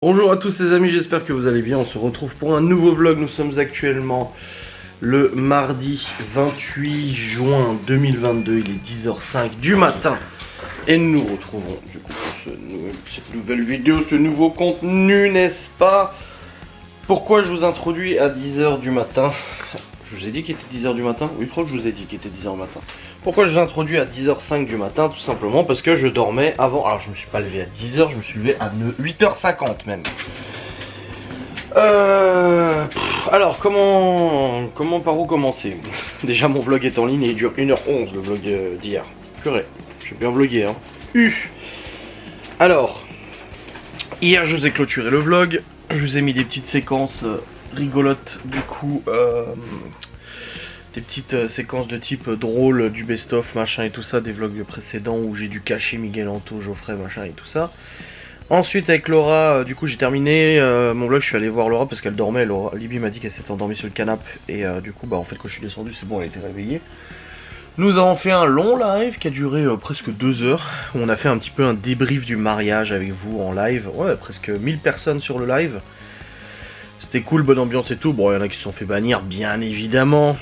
Bonjour à tous les amis, j'espère que vous allez bien. On se retrouve pour un nouveau vlog. Nous sommes actuellement le mardi 28 juin 2022. Il est 10h05 du matin. Et nous nous retrouvons du coup pour cette nouvelle vidéo, ce nouveau contenu, n'est-ce pas? Pourquoi je vous introduis à 10h du matin? Je vous ai dit qu'il était 10h du matin? Oui, je crois que je vous ai dit qu'il était 10h du matin. Pourquoi je vous introduis à 10h05 du matin? Tout simplement parce que je dormais avant. Alors je me suis pas levé à 10h, je me suis levé à 8h50 même. Alors par où commencer? Déjà mon vlog est en ligne et il dure 1h11 le vlog d'hier. Purée, j'ai bien vlogué hein. Alors, hier je vous ai clôturé le vlog, je vous ai mis des petites séquences rigolotes du coup, des petites séquences de type drôle du best-of machin et tout ça, des vlogs précédents où j'ai dû cacher Miguel Anto, Geoffrey machin et tout ça. Ensuite avec Laura, du coup j'ai terminé mon vlog, je suis allé voir Laura parce qu'elle dormait, Libby m'a dit qu'elle s'était endormie sur le canapé et du coup bah en fait quand je suis descendu c'est bon, elle était réveillée. Nous avons fait un long live qui a duré presque 2 heures, où on a fait un petit peu un débrief du mariage avec vous en live, ouais presque 1000 personnes sur le live. C'était cool, bonne ambiance et tout, bon il y en a qui se sont fait bannir bien évidemment.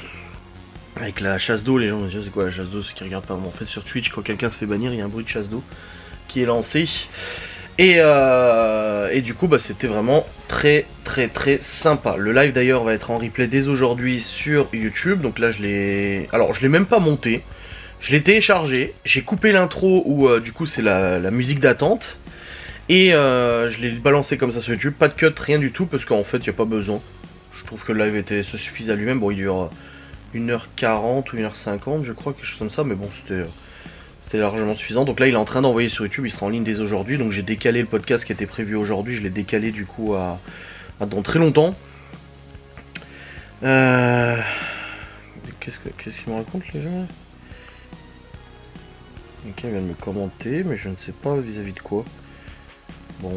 Avec la chasse d'eau, les gens me disent c'est quoi la chasse d'eau, c'est qu'ils regardent pas, mais en fait sur Twitch quand quelqu'un se fait bannir il y a un bruit de chasse d'eau qui est lancé. Et du coup bah c'était vraiment très sympa. Le live d'ailleurs va être en replay dès aujourd'hui sur YouTube. Donc là je l'ai même pas monté. Je l'ai téléchargé, j'ai coupé l'intro où du coup c'est la musique d'attente. Et je l'ai balancé comme ça sur YouTube. Pas de cut, rien du tout parce qu'en fait il n'y a pas besoin. Je trouve que le live se suffit à lui-même. Bon il dure 1h40 ou 1h50 je crois, quelque chose comme ça. Mais bon c'était largement suffisant. Donc là il est en train d'envoyer sur YouTube, il sera en ligne dès aujourd'hui. Donc j'ai décalé le podcast qui était prévu aujourd'hui, je l'ai décalé du coup à dans très longtemps. Qu'est-ce qu'ils me racontent les gens? Quelqu'un vient de me commenter, mais je ne sais pas vis-à-vis de quoi. Bon.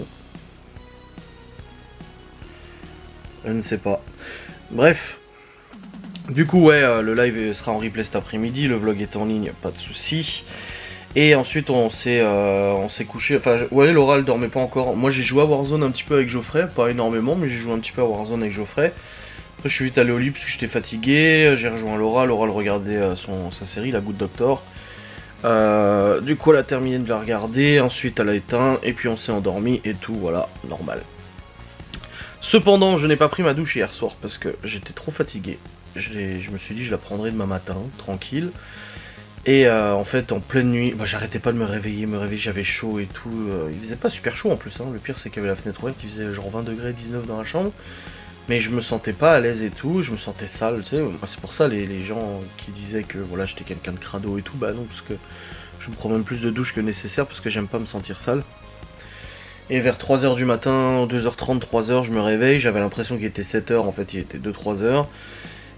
Je ne sais pas. Bref. Du coup ouais, le live sera en replay cet après-midi, le vlog est en ligne, pas de soucis. Et ensuite on s'est couché, enfin ouais Laura elle dormait pas encore. Moi j'ai joué à Warzone un petit peu avec Geoffrey, pas énormément mais j'ai joué un petit peu à Warzone avec Geoffrey. Après je suis vite allé au lit parce que j'étais fatigué, j'ai rejoint Laura elle regardait sa série, La Goutte Doctor. Du coup elle a terminé de la regarder, ensuite elle a éteint et puis on s'est endormi et tout, voilà, normal. Cependant je n'ai pas pris ma douche hier soir parce que j'étais trop fatigué. Je me suis dit je la prendrai demain matin, tranquille. Et en fait en pleine nuit, bah, j'arrêtais pas de me réveiller, j'avais chaud et tout. Il faisait pas super chaud en plus, hein. Le pire c'est qu'il y avait la fenêtre ouverte, il faisait genre 20 degrés 19 dans la chambre. Mais je me sentais pas à l'aise et tout, je me sentais sale, tu sais. C'est pour ça les gens qui disaient que voilà j'étais quelqu'un de crado et tout, bah non, parce que je me prends même plus de douche que nécessaire parce que j'aime pas me sentir sale. Et vers 3h du matin, 2h30, 3h, je me réveille, j'avais l'impression qu'il était 7h, en fait il était 2-3h.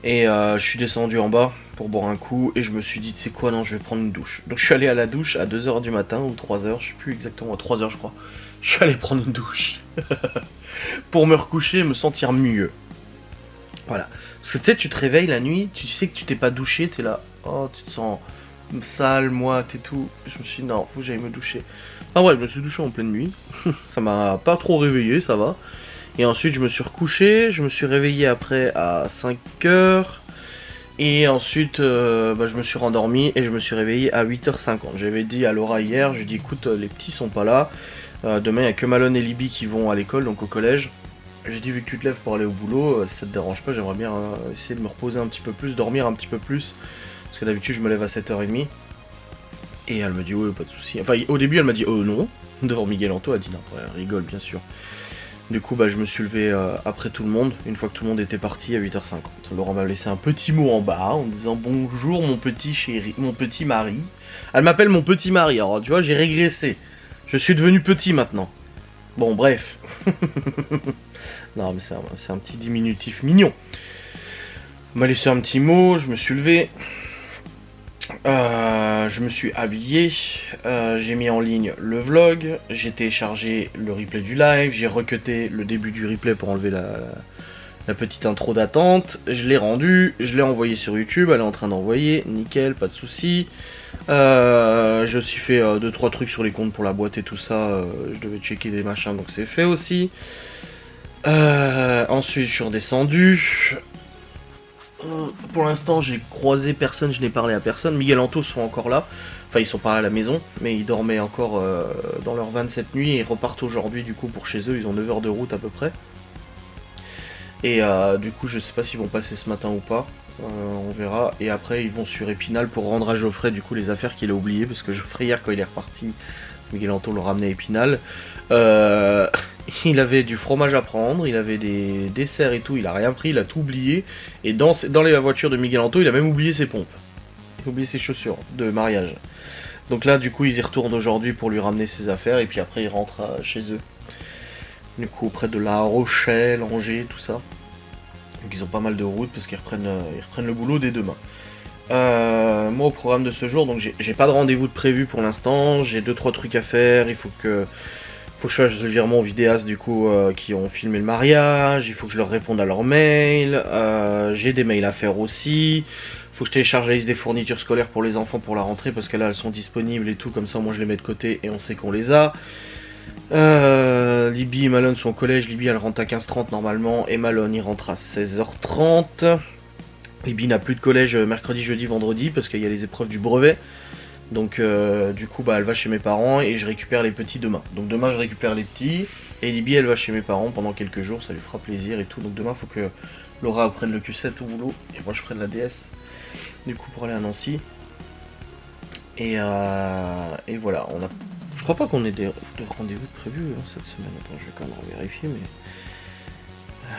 Et je suis descendu en bas pour boire un coup et je me suis dit, tu sais quoi, non, je vais prendre une douche. Donc je suis allé à la douche à 2h du matin ou 3h, je sais plus exactement, à 3h je crois. Je suis allé prendre une douche pour me recoucher et me sentir mieux. Voilà. Parce que tu sais, tu te réveilles la nuit, tu sais que tu t'es pas douché, t'es là, oh, tu te sens sale, moite et tout. Je me suis dit, non, faut que j'aille me doucher. Ah ouais, je me suis douché en pleine nuit. Ça m'a pas trop réveillé, ça va. Et ensuite je me suis recouché, je me suis réveillé après à 5h. Et ensuite je me suis rendormi et je me suis réveillé à 8h50. J'avais dit à Laura hier, je lui ai dit écoute les petits sont pas là. Demain il n'y a que Malone et Libby qui vont à l'école, donc au collège. J'ai dit vu que tu te lèves pour aller au boulot, si ça te dérange pas, j'aimerais bien essayer de me reposer un petit peu plus, dormir un petit peu plus. Parce que d'habitude je me lève à 7h30. Et elle me dit ouais pas de soucis. Enfin au début elle m'a dit non. Devant Miguel Anto, elle a dit non, ouais, elle rigole bien sûr. Du coup, bah, je me suis levé après tout le monde, une fois que tout le monde était parti à 8h50. Laura m'a laissé un petit mot en bas en disant bonjour mon petit chéri, mon petit mari. Elle m'appelle mon petit mari, alors tu vois, j'ai régressé. Je suis devenu petit maintenant. Bon, bref. Non, mais c'est un petit diminutif mignon. Elle m'a laissé un petit mot, je me suis levé. Je me suis habillé, j'ai mis en ligne le vlog, j'ai téléchargé le replay du live, j'ai recuté le début du replay pour enlever la petite intro d'attente. Je l'ai rendue, je l'ai envoyée sur YouTube, elle est en train d'envoyer, nickel, pas de soucis. Je me suis fait 2-3 trucs sur les comptes pour la boîte et tout ça, je devais checker des machins, donc c'est fait aussi. Ensuite je suis redescendu. Pour l'instant j'ai croisé personne, je n'ai parlé à personne. Miguel Anto sont encore là, enfin ils sont pas à la maison, mais ils dormaient encore dans leur van cette nuit et ils repartent aujourd'hui du coup pour chez eux, ils ont 9 heures de route à peu près. Et du coup je sais pas s'ils vont passer ce matin ou pas, on verra. Et après ils vont sur Épinal pour rendre à Geoffrey du coup les affaires qu'il a oubliées, parce que Geoffrey hier quand il est reparti, Miguel Anto le ramenait à Épinal. Il avait du fromage à prendre, il avait des desserts et tout, il a rien pris, il a tout oublié. Et dans la voiture de Miguel Anto, il a même oublié ses pompes. Il a oublié ses chaussures de mariage. Donc là, du coup, ils y retournent aujourd'hui pour lui ramener ses affaires. Et puis après, ils rentrent chez eux. Du coup, près de La Rochelle, Angers, tout ça. Donc ils ont pas mal de route parce qu'ils reprennent le boulot dès demain. Moi, au programme de ce jour, donc j'ai pas de rendez-vous de prévu pour l'instant. J'ai 2-3 trucs à faire. Il faut que je fasse le virement aux vidéastes du coup qui ont filmé le mariage, il faut que je leur réponde à leurs mails, j'ai des mails à faire aussi, il faut que je télécharge la liste des fournitures scolaires pour les enfants pour la rentrée parce que là elles sont disponibles et tout, comme ça moi je les mets de côté et on sait qu'on les a. Libby et Malone sont au collège, Libby elle rentre à 15h30 normalement et Malone il rentre à 16h30. Libby n'a plus de collège mercredi, jeudi, vendredi parce qu'il y a les épreuves du brevet. Donc du coup elle va chez mes parents et je récupère les petits demain. Donc demain je récupère les petits et Libby elle va chez mes parents pendant quelques jours, ça lui fera plaisir et tout. Donc demain il faut que Laura prenne le Q7 au boulot et moi je prenne la DS du coup pour aller à Nancy. Et voilà, je crois pas qu'on ait de rendez-vous de prévu cette semaine. Attends, je vais quand même vérifier mais...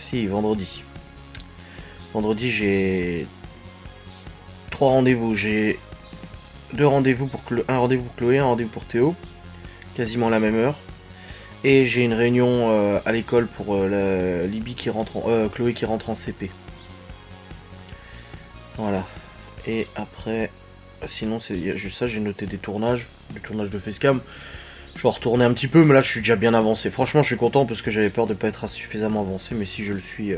Si, vendredi. Vendredi j'ai 3 rendez-vous, j'ai 2 rendez-vous pour un rendez-vous pour Chloé, un rendez-vous pour Théo, quasiment à la même heure. Et j'ai une réunion à l'école pour Libby qui rentre Chloé qui rentre en CP. Voilà. Et après, sinon c'est juste ça, j'ai noté des tournages, du tournage de Facecam. Je vais retourner un petit peu, mais là je suis déjà bien avancé. Franchement je suis content parce que j'avais peur de pas être suffisamment avancé, mais si je le suis,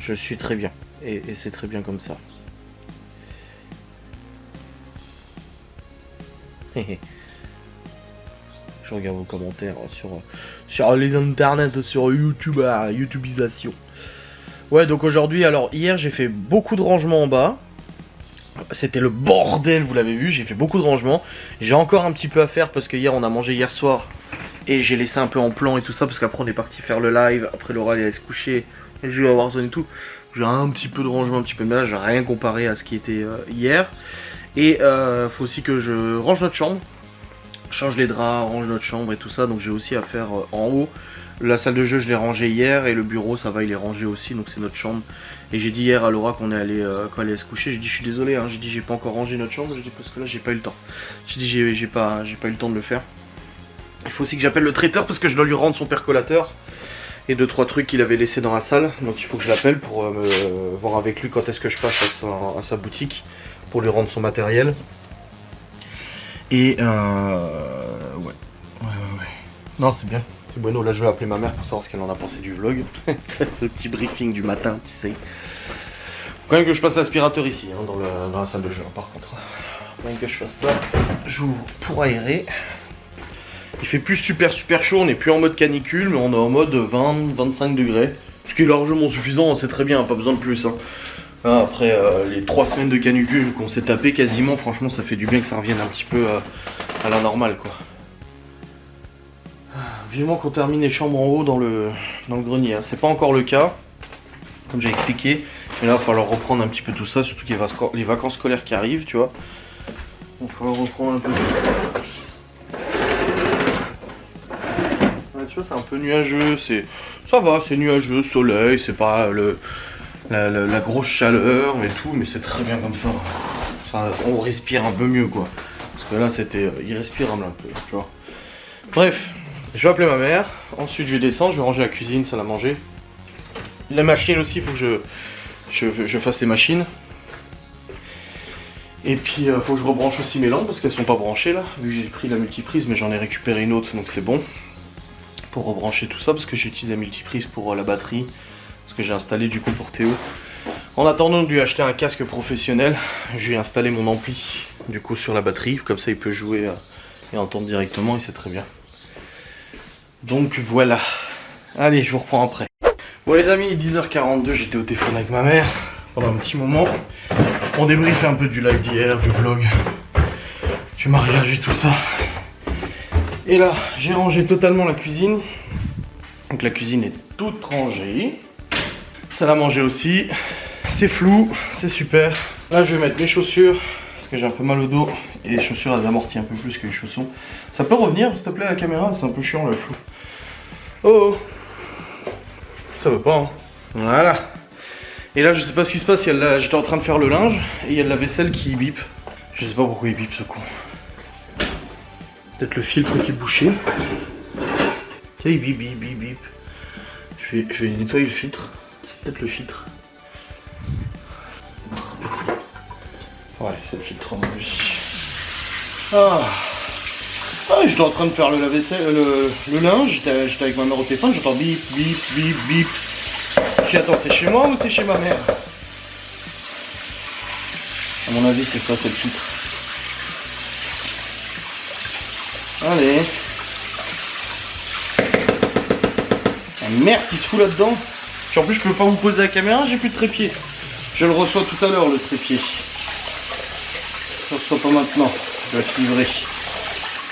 je suis très bien. Et c'est très bien comme ça. Je regarde vos commentaires sur les internets, sur YouTube, YouTubeisation. Ouais, donc aujourd'hui, alors hier j'ai fait beaucoup de rangements en bas. C'était le bordel, vous l'avez vu, j'ai fait beaucoup de rangements. J'ai encore un petit peu à faire parce que hier on a mangé hier soir. Et j'ai laissé un peu en plan et tout ça parce qu'après on est parti faire le live. Après Laura elle allait se coucher, elle joue à Warzone et tout. J'ai un petit peu de rangement, un petit peu, mais là j'ai rien comparé à ce qui était hier. Et faut aussi que je range notre chambre, change les draps, range notre chambre et tout ça. Donc j'ai aussi à faire en haut. La salle de jeu je l'ai rangée hier et le bureau ça va, il est rangé aussi, donc c'est notre chambre. Et j'ai dit hier à Laura qu'on est allé quand elle est allée se coucher, j'ai dit je suis désolé, hein, j'ai dit j'ai pas encore rangé notre chambre, j'ai dit parce que là j'ai pas eu le temps. J'ai dit j'ai pas eu le temps de le faire. Il faut aussi que j'appelle le traiteur parce que je dois lui rendre son percolateur et 2-3 trucs qu'il avait laissé dans la salle. Donc il faut que je l'appelle pour voir avec lui quand est-ce que je passe à sa boutique pour lui rendre son matériel. Et ouais. Non, c'est bien. C'est bueno. Là, je vais appeler ma mère pour savoir ce qu'elle en a pensé du vlog. Ce petit briefing du matin, tu sais. Faut quand même que je passe l'aspirateur ici, hein, dans la salle de jeu, par contre. Faut quand même que je fasse ça. J'ouvre pour aérer. Il fait plus super chaud, on n'est plus en mode canicule, mais on est en mode 20-25 degrés. Ce qui est largement suffisant, c'est très bien, pas besoin de plus. Hein. Après les 3 semaines de canicule qu'on s'est tapé quasiment, franchement ça fait du bien que ça revienne un petit peu à la normale quoi. Vivement qu'on termine les chambres en haut dans le grenier, hein. C'est pas encore le cas, comme j'ai expliqué, mais là il va falloir reprendre un petit peu tout ça, surtout qu'il y a les vacances scolaires qui arrivent, tu vois. Il va falloir reprendre un peu tout ça. Ouais, tu vois, c'est un peu nuageux, ça va, c'est nuageux, soleil, c'est pas la grosse chaleur et tout, mais c'est très bien comme ça. On respire un peu mieux quoi. Parce que là c'était irrespirable un peu, tu vois. Bref, je vais appeler ma mère, ensuite je vais descendre, je vais ranger la cuisine, salle à manger. La machine aussi, il faut que je fasse les machines. Et puis il faut que je rebranche aussi mes lampes parce qu'elles sont pas branchées là. Vu que j'ai pris la multiprise mais j'en ai récupéré une autre donc c'est bon. pour rebrancher tout ça parce que j'utilise la multiprise pour la batterie. Parce que j'ai installé du coup pour Théo. En attendant de lui acheter un casque professionnel, je lui ai installé mon ampli du coup sur la batterie. Comme ça il peut jouer et entendre directement, il sait très bien. Donc voilà. Allez, je vous reprends après. Bon les amis, 10h42, j'étais au téléphone avec ma mère pendant un petit moment. On débriefait un peu du live d'hier, du vlog, du mariage et tout ça. Et là, j'ai rangé totalement la cuisine. Donc la cuisine est toute rangée. Salle à manger aussi. C'est flou, c'est super. Là, je vais mettre mes chaussures parce que j'ai un peu mal au dos. Et les chaussures, elles amortissent un peu plus que les chaussons. Ça peut revenir, s'il te plaît, la caméra? C'est un peu chiant le flou. Oh, ça va pas, hein. Voilà. Et là, je sais pas ce qui se passe. J'étais en train de faire le linge et il y a de la vaisselle qui bip. Je sais pas pourquoi il bip ce con. Peut-être le filtre qui est bouché. Tiens, il bip, bip, bip, bip. Je vais nettoyer le filtre. Peut-être le filtre. Ouais, c'est le filtre en plus. Ah, j'étais en train de faire le lave-vaisselle, le linge. J'étais avec ma mère au téléphone. J'entends bip, bip, bip, bip. Je dis, attends, c'est chez moi ou c'est chez ma mère? À mon avis, c'est ça, c'est le filtre. Allez. La merde qui se fout là-dedans. Puis en plus, je peux pas vous poser la caméra, j'ai plus de trépied. Je le reçois tout à l'heure, le trépied. Je le reçois pas maintenant. Je vais être livré.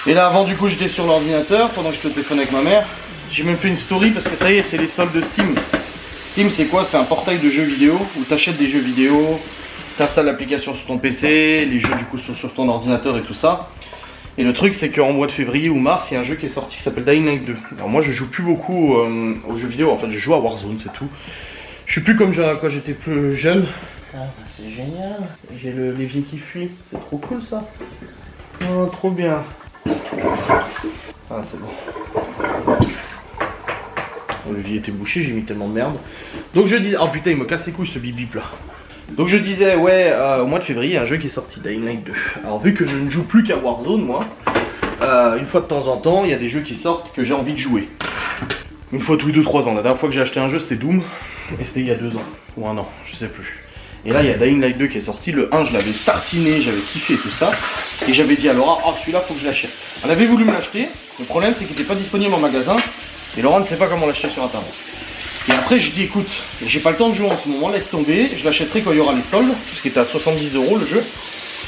Et là, avant, du coup, j'étais sur l'ordinateur pendant que j'étais au téléphone avec ma mère. J'ai même fait une story parce que ça y est, c'est les soldes de Steam. Steam, c'est quoi? C'est un portail de jeux vidéo où tu achètes des jeux vidéo, tu installes l'application sur ton PC, les jeux du coup sont sur ton ordinateur et tout ça. Et le truc, c'est qu'en mois de février ou mars, il y a un jeu qui est sorti qui s'appelle Dying Light 2. Alors moi, je joue plus beaucoup aux jeux vidéo, en fait, je joue à Warzone, c'est tout. Je suis plus comme quand j'étais plus jeune. Ah, c'est génial. J'ai le levier qui fuit, c'est trop cool ça. Oh, trop bien. Ah, c'est bon. Le levier était bouché, j'ai mis tellement de merde. Donc je disais, oh putain, il me casse les couilles ce bip bip là. Donc je disais, ouais, au mois de février, il y a un jeu qui est sorti, Dying Light 2. Alors vu que je ne joue plus qu'à Warzone, moi, une fois de temps en temps, il y a des jeux qui sortent que j'ai envie de jouer. Une fois tous les 2-3 ans. La dernière fois que j'ai acheté un jeu, c'était Doom. Et c'était il y a 2 ans, ou 1 an, je sais plus. Et là, il y a Dying Light 2 qui est sorti. Le 1, je l'avais tartiné, j'avais kiffé tout ça. Et j'avais dit à Laura, oh celui-là, faut que je l'achète. Elle avait voulu me l'acheter. Le problème, c'est qu'il n'était pas disponible en magasin. Et Laura ne sait pas comment l'acheter sur internet. Et après, j'ai dit, écoute, j'ai pas le temps de jouer en ce moment, laisse tomber. Je l'achèterai quand il y aura les soldes, parce qu'il était à 70 € le jeu.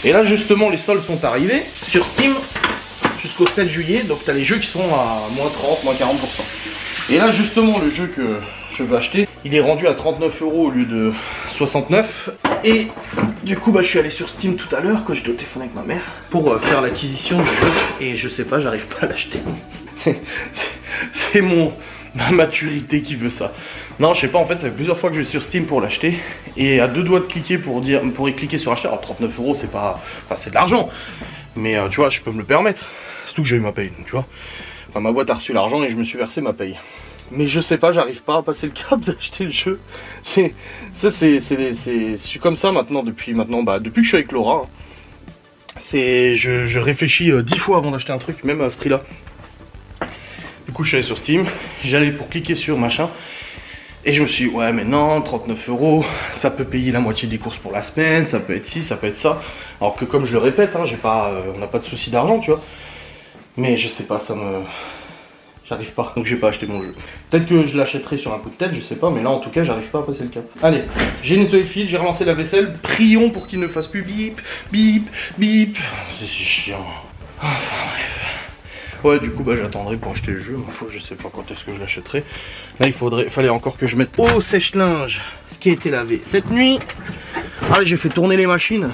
Et là, justement, les soldes sont arrivés sur Steam jusqu'au 7 juillet. Donc, tu as les jeux qui sont à moins 30, moins 40%. Et là, justement, le jeu que je veux acheter, il est rendu à 39 € au lieu de 69. Et du coup, je suis allé sur Steam tout à l'heure, quand j'étais au téléphone avec ma mère, pour faire l'acquisition du jeu. Et je sais pas, j'arrive pas à l'acheter. C'est ma maturité qui veut ça. Non, je sais pas, en fait, ça fait plusieurs fois que je vais sur Steam pour l'acheter. Et à 2 doigts de cliquer pour y cliquer sur acheter. Alors 39 €, c'est pas. Enfin, c'est de l'argent. Mais tu vois, je peux me le permettre. Surtout que j'ai eu ma paye, donc, tu vois. Enfin, ma boîte a reçu l'argent et je me suis versé ma paye. Mais je sais pas, j'arrive pas à passer le cap d'acheter le jeu. Je suis comme ça maintenant, depuis que je suis avec Laura. Je réfléchis 10 fois avant d'acheter un truc, même à ce prix-là. Du coup, je suis allé sur Steam, j'allais pour cliquer sur machin, et je me suis dit, ouais, mais non, 39 €, ça peut payer la moitié des courses pour la semaine, ça peut être ci, ça peut être ça. Alors que, comme je le répète, hein, on n'a pas de souci d'argent, tu vois. Mais je sais pas, j'arrive pas, donc j'ai pas acheté mon jeu. Peut-être que je l'achèterai sur un coup de tête, je sais pas, mais là, en tout cas, j'arrive pas à passer le cap. Allez, j'ai nettoyé le fil, j'ai relancé la vaisselle, prions pour qu'il ne fasse plus bip, bip, bip. C'est si chiant. Enfin, bref. Ouais, du coup, j'attendrai pour acheter le jeu. Je sais pas quand est-ce que je l'achèterai. Là, fallait encore que je mette au sèche-linge ce qui a été lavé cette nuit. Ah, j'ai fait tourner les machines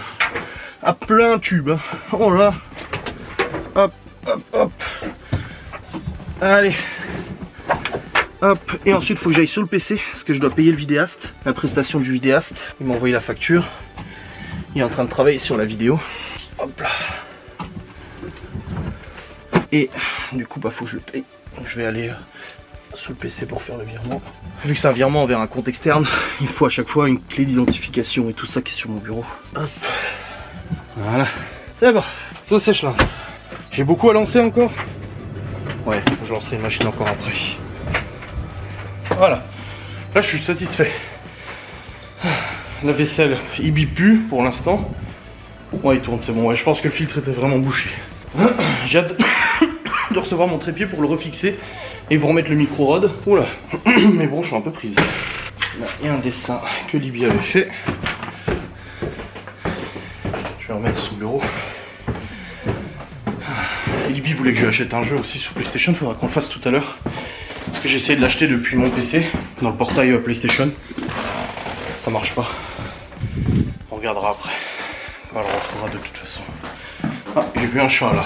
à plein tube. Hein. Oh là. Hop, hop, hop. Allez. Hop. Et ensuite, il faut que j'aille sur le PC parce que je dois payer le vidéaste. La prestation du vidéaste. Il m'a envoyé la facture. Il est en train de travailler sur la vidéo. Hop là. Et du coup, faut que je le paye. Je vais aller sur le PC pour faire le virement. Vu que c'est un virement vers un compte externe, il faut à chaque fois une clé d'identification et tout ça qui est sur mon bureau. Hop. Voilà. C'est bon. C'est au sèche-linge. J'ai beaucoup à lancer encore. Ouais, je lancerai une machine encore après. Voilà. Là, je suis satisfait. La vaisselle, il bip plus pour l'instant. Ouais, il tourne, c'est bon. Ouais, je pense que le filtre était vraiment bouché. J'ai hâte de recevoir mon trépied pour le refixer et vous remettre le micro-rod. Oula. Mais bon, je suis un peu prise. Là, il y a un dessin que Libby avait fait. Je vais remettre son bureau. Et Libby voulait que je lui achète un jeu aussi sur PlayStation. Il faudra qu'on le fasse tout à l'heure. Parce que j'ai essayé de l'acheter depuis mon PC dans le portail PlayStation. Ça marche pas. On regardera après. On le retrouvera de toute façon. Ah, j'ai vu un chat là.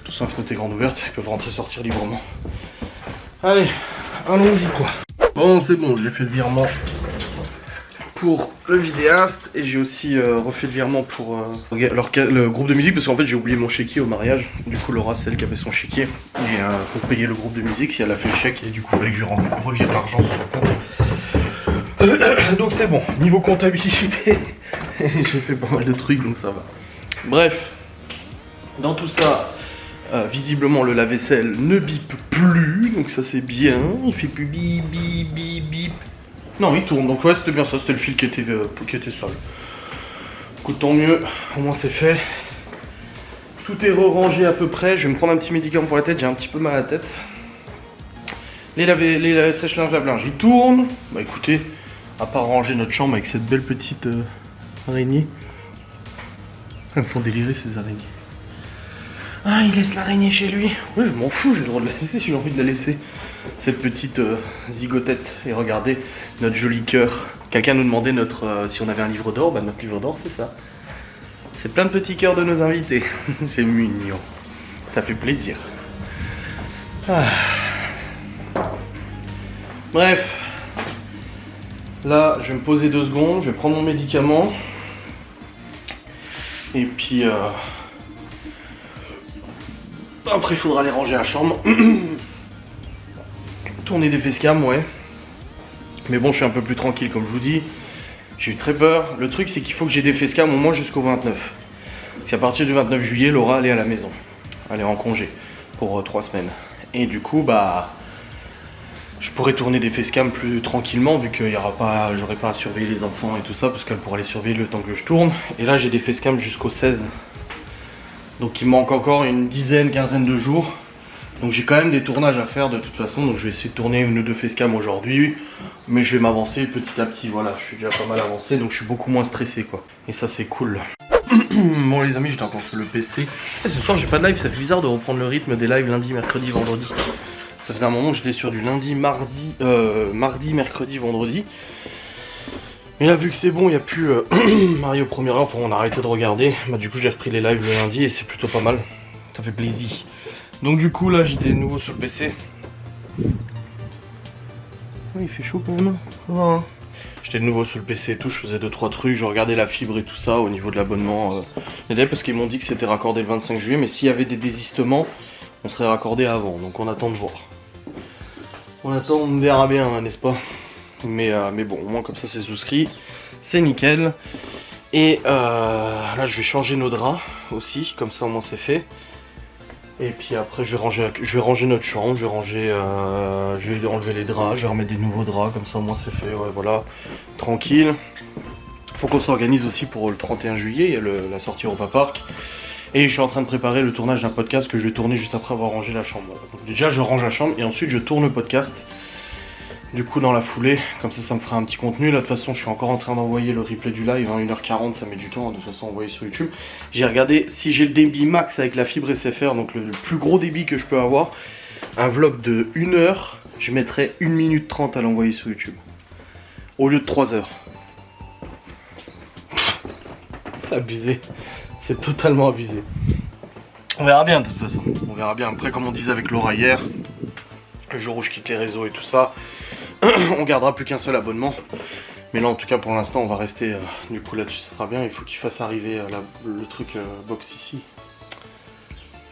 Tout ça, fenêtre est grande ouverte. Ils peuvent rentrer, sortir librement. Allez, allons-y quoi. Bon, c'est bon, j'ai fait le virement pour le vidéaste et j'ai aussi refait le virement pour le groupe de musique parce qu'en fait j'ai oublié mon chéquier au mariage. Du coup Laura c'est elle qui avait son chéquier et pour payer le groupe de musique, si elle a fait le chèque et du coup il fallait que je revire l'argent sur son compte. Donc c'est bon, niveau comptabilité, j'ai fait pas mal de trucs donc ça va. Bref, dans tout ça, visiblement le lave-vaisselle ne bip plus, donc ça c'est bien, il fait plus bip bip bip bip. Non, il tourne, donc ouais, c'était bien ça, c'était le fil qui était sale. Écoute, tant mieux, au moins c'est fait. Tout est re-rangé à peu près, je vais me prendre un petit médicament pour la tête, j'ai un petit peu mal à la tête. Les sèche-linge, lave-linge, ils tournent. Bah écoutez, à part ranger notre chambre avec cette belle petite araignée. Elles me font délirer ces araignées. Ah, il laisse l'araignée chez lui. Oui, je m'en fous, j'ai le droit de la laisser si j'ai envie de la laisser. Cette petite zigotette. Et regardez, notre joli cœur. Quelqu'un nous demandait si on avait un livre d'or. Bah notre livre d'or, c'est ça. C'est plein de petits cœurs de nos invités. C'est mignon. Ça fait plaisir. Ah. Bref. Là, je vais me poser 2 secondes. Je vais prendre mon médicament. Et puis... après, il faudra les ranger à la chambre. Tourner des facecam, ouais. Mais bon, je suis un peu plus tranquille, comme je vous dis. J'ai eu très peur. Le truc, c'est qu'il faut que j'ai des facecam au moins jusqu'au 29. Parce qu'à partir du 29 juillet, Laura, elle est à la maison. Elle est en congé pour 3 semaines. Et du coup, bah... je pourrais tourner des facecam plus tranquillement, vu qu'il y aura pas... j'aurai pas à surveiller les enfants et tout ça, parce qu'elle pourra les surveiller le temps que je tourne. Et là, j'ai des facecam jusqu'au 16. Donc il me manque encore une quinzaine de jours. Donc j'ai quand même des tournages à faire de toute façon. Donc je vais essayer de tourner 1 ou 2 facecam aujourd'hui. Mais je vais m'avancer petit à petit. Voilà, je suis déjà pas mal avancé. Donc je suis beaucoup moins stressé quoi. Et ça c'est cool. Bon les amis, j'étais encore sur le PC. Et ce soir j'ai pas de live. Ça fait bizarre de reprendre le rythme des lives lundi, mercredi, vendredi. Ça faisait un moment que j'étais sur du lundi, mardi, mercredi, vendredi. Mais là, vu que c'est bon, il n'y a plus Mario première heure, enfin, on a arrêté de regarder. Bah, du coup, j'ai repris les lives le lundi et c'est plutôt pas mal. Ça fait plaisir. Donc, du coup, là, j'étais de nouveau sur le PC. Ouais, il fait chaud quand même. Hein. J'étais de nouveau sur le PC et tout. Je faisais 2-3 trucs. Je regardais la fibre et tout ça au niveau de l'abonnement. Parce qu'ils m'ont dit que c'était raccordé le 25 juillet. Mais s'il y avait des désistements, on serait raccordé avant. Donc, on attend de voir. On attend, on verra bien, n'est-ce pas? Mais bon, au moins comme ça c'est souscrit, c'est nickel. Et là je vais changer nos draps aussi, comme ça au moins c'est fait. Et puis après je vais ranger notre chambre, je vais enlever les draps, je vais remettre des nouveaux draps, comme ça au moins c'est fait, ouais voilà, tranquille. Faut qu'on s'organise aussi pour le 31 juillet, il y a la sortie Europa Park. Et je suis en train de préparer le tournage d'un podcast que je vais tourner juste après avoir rangé la chambre. Donc déjà je range la chambre et ensuite je tourne le podcast. Du coup dans la foulée, comme ça me fera un petit contenu. Là de toute façon je suis encore en train d'envoyer le replay du live, hein, 1h40 ça met du temps de toute façon à envoyer sur YouTube. J'ai regardé si j'ai le débit max avec la fibre SFR, donc le plus gros débit que je peux avoir. Un vlog de 1 heure, je mettrai 1 minute 30 à l'envoyer sur YouTube. Au lieu de 3 heures. C'est abusé, c'est totalement abusé. On verra bien de toute façon, on verra bien. Après comme on disait avec Laura hier, le jour où je quitte les réseaux et tout ça, on gardera plus qu'un seul abonnement. Mais là en tout cas pour l'instant on va rester, du coup là-dessus ça sera bien. Il faut qu'il fasse arriver le truc box ici.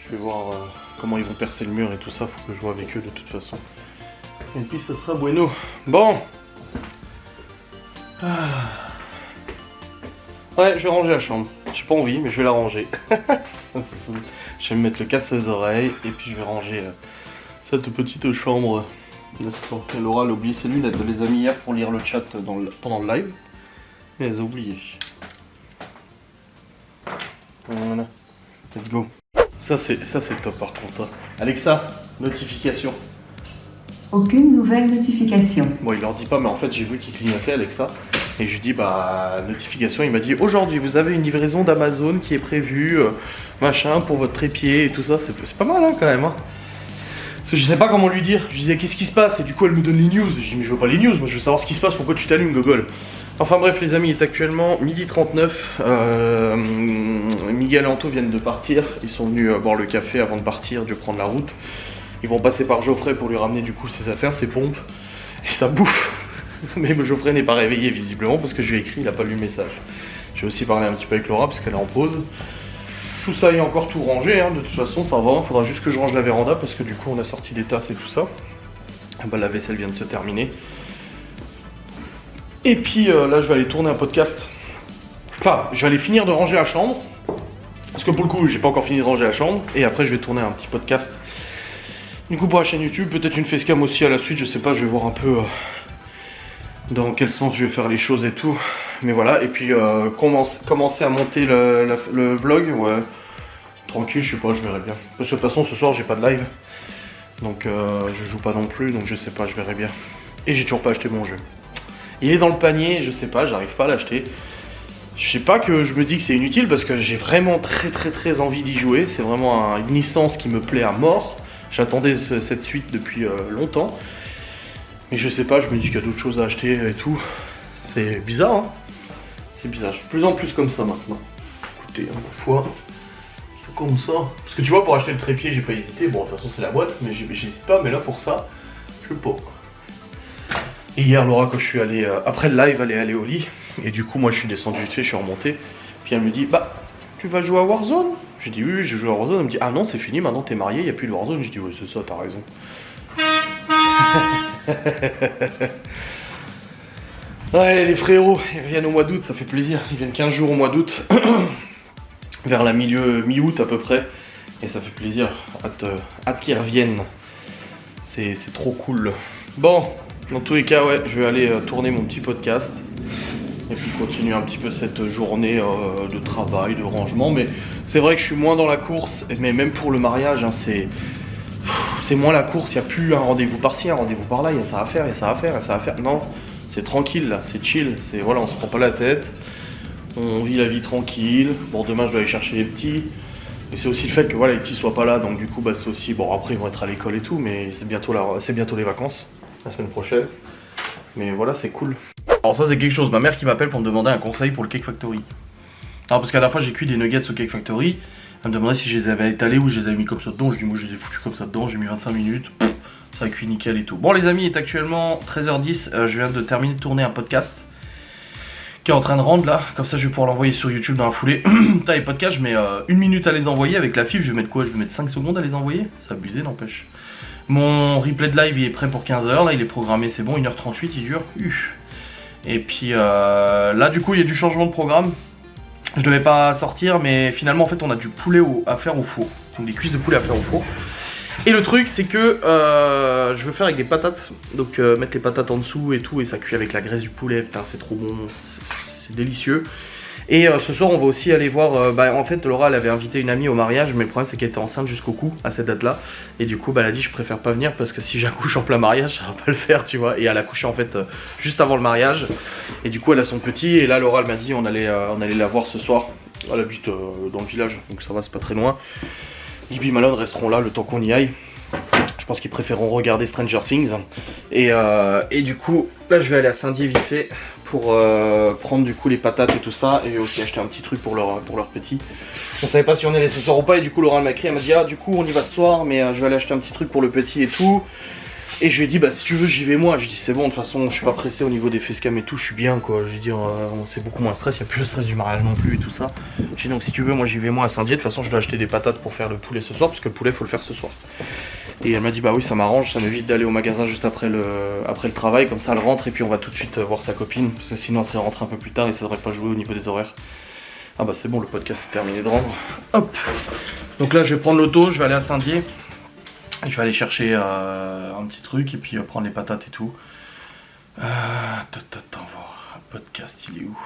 Je vais voir comment ils vont percer le mur et tout ça, faut que je vois avec eux de toute façon. Et puis ça sera bueno. Bon. Ouais, je vais ranger la chambre. J'ai pas envie mais je vais la ranger. Je vais me mettre le casque aux oreilles et puis je vais ranger cette petite chambre. Et Laura elle a oublié ses lunettes, elle les a mis hier pour lire le chat pendant le live. Mais elle les a oubliées. Voilà. Let's go. Ça c'est top par contre. Alexa, notification. Aucune nouvelle notification. Bon, il leur dit pas, mais en fait j'ai vu qu'il clignotait Alexa. Et je lui dis bah notification, il m'a dit aujourd'hui vous avez une livraison d'Amazon qui est prévue, machin, pour votre trépied et tout ça. C'est pas mal hein, quand même. Hein. Parce que je sais pas comment lui dire. Je lui dis qu'est-ce qui se passe et du coup elle me donne les news. Je dis mais je veux pas les news, moi je veux savoir ce qui se passe, pourquoi tu t'allumes Gogol. Enfin bref les amis, il est actuellement 12h39. Miguel et Anto viennent de partir. Ils sont venus boire le café avant de partir, de prendre la route. Ils vont passer par Geoffrey pour lui ramener du coup ses affaires, ses pompes et sa bouffe. Mais Geoffrey n'est pas réveillé visiblement parce que je lui ai écrit, il n'a pas lu le message. J'ai aussi parlé un petit peu avec Laura parce qu'elle est en pause. Tout ça est encore tout rangé, hein. De toute façon ça va. Il faudra juste que je range la véranda parce que du coup on a sorti des tasses et tout ça. Bah, la vaisselle vient de se terminer. Et puis là je vais aller tourner un podcast. Enfin, je vais aller finir de ranger la chambre. Parce que pour le coup j'ai pas encore fini de ranger la chambre. Et après je vais tourner un petit podcast. Du coup pour la chaîne YouTube, peut-être une facecam aussi à la suite, je sais pas, je vais voir un peu dans quel sens je vais faire les choses et tout. Mais voilà, et puis commencer à monter le vlog, ouais, tranquille, je sais pas, je verrai bien. Parce que de toute façon ce soir j'ai pas de live. Donc je joue pas non plus, donc je sais pas, je verrai bien. Et j'ai toujours pas acheté mon jeu. Il est dans le panier, je sais pas, j'arrive pas à l'acheter. Je sais pas que je me dis que c'est inutile parce que j'ai vraiment très envie d'y jouer. C'est vraiment une licence qui me plaît à mort. J'attendais cette suite depuis longtemps. Mais je sais pas, je me dis qu'il y a d'autres choses à acheter et tout. C'est bizarre, hein. C'est bizarre, je suis de plus en plus comme ça maintenant. Écoutez, ma foi, c'est comme ça. Parce que tu vois, pour acheter le trépied, j'ai pas hésité. Bon, de toute façon, c'est la boîte, mais j'hésite pas. Mais là, pour ça, je sais pas. Et hier, Laura, quand je suis allé, après le live, elle est allée au lit. Et du coup, moi, je suis descendu vite fait, je suis remonté. Puis elle me dit, bah, tu vas jouer à Warzone? J'ai dit, oui, je joue à Warzone. Elle me dit, ah non, c'est fini, maintenant t'es marié, y a plus de Warzone. J'ai dit, ouais, c'est ça, t'as raison. Ouais, les frérots, ils reviennent au mois d'août, ça fait plaisir. Ils viennent 15 jours au mois d'août. Vers la mi-août à peu près. Et ça fait plaisir. Hâte qu'ils reviennent. C'est trop cool. Bon, dans tous les cas, ouais, je vais aller tourner mon petit podcast. Et puis continuer un petit peu cette journée de travail, de rangement. Mais c'est vrai que je suis moins dans la course. Mais même pour le mariage, hein, c'est moins la course. Il n'y a plus un rendez-vous par-ci, un rendez-vous par-là. Il y a ça à faire, il y a ça à faire, il y a ça à faire. Non, c'est tranquille là, c'est chill. Voilà, on se prend pas la tête. On vit la vie tranquille. Bon, demain je dois aller chercher les petits. Et c'est aussi le fait que voilà, les petits soient pas là. Donc du coup, bah, c'est aussi... Bon, après ils vont être à l'école et tout. Mais c'est bientôt les vacances. La semaine prochaine. Mais voilà, c'est cool. Alors ça c'est quelque chose, ma mère qui m'appelle pour me demander un conseil pour le Cake Factory. Alors parce qu'à la fois j'ai cuit des nuggets au Cake Factory, elle me demandait si je les avais étalés ou je les avais mis comme ça dedans, je dis moi je les ai foutus comme ça dedans, j'ai mis 25 minutes, ça a cuit nickel et tout. Bon les amis, il est actuellement 13h10, je viens de terminer de tourner un podcast qui est en train de rendre là, comme ça je vais pouvoir l'envoyer sur YouTube dans la foulée. T'as les podcasts, je mets 1 minute à les envoyer, avec la fibre je vais mettre quoi? Je vais mettre 5 secondes à les envoyer, c'est abusé n'empêche. Mon replay de live il est prêt pour 15h, là il est programmé, c'est bon, 1h38 il dure. Et puis là du coup il y a du changement de programme. Je devais pas sortir mais finalement en fait on a du poulet à faire au four. Donc des cuisses de poulet à faire au four. Et le truc c'est que je veux faire avec des patates. Donc mettre les patates en dessous et tout et ça cuit avec la graisse du poulet. Putain c'est trop bon, c'est délicieux. Et ce soir on va aussi aller voir, en fait Laura elle avait invité une amie au mariage. Mais le problème c'est qu'elle était enceinte jusqu'au cou à cette date là. Et du coup elle a dit je préfère pas venir parce que si j'accouche en plein mariage ça va pas le faire tu vois. Et elle a accouché en fait juste avant le mariage. Et du coup elle a son petit et là Laura elle m'a dit on allait la voir ce soir. Elle habite dans le village donc ça va, c'est pas très loin. Libby et Malone resteront là le temps qu'on y aille. Je pense qu'ils préféreront regarder Stranger Things. Et du coup là je vais aller à Saint-Dié vite fait pour prendre du coup les patates et tout ça et aussi acheter un petit truc pour leur petit. On savait pas si on allait ce soir ou pas et du coup Laura m'a écrit, elle m'a dit ah du coup on y va ce soir mais je vais aller acheter un petit truc pour le petit et tout. Et je lui ai dit bah si tu veux j'y vais moi, je dis c'est bon de toute façon je suis pas pressé au niveau des facecam et tout, je suis bien quoi, je veux dire c'est beaucoup moins stress, il n'y a plus le stress du mariage non plus et tout ça. J'ai dit donc si tu veux moi j'y vais moi à Saint-Dié, de toute façon je dois acheter des patates pour faire le poulet ce soir parce que le poulet faut le faire ce soir. Et elle m'a dit bah oui ça m'arrange, ça m'évite d'aller au magasin juste après le travail, comme ça elle rentre et puis on va tout de suite voir sa copine, parce que sinon elle serait rentrée un peu plus tard et ça devrait pas jouer au niveau des horaires. Ah bah c'est bon le podcast est terminé de rendre. Hop. Donc là je vais prendre l'auto, je vais aller à Saint-Dié. Je vais aller chercher un petit truc et puis prendre les patates et tout. Attends, voir. Un podcast, il est où?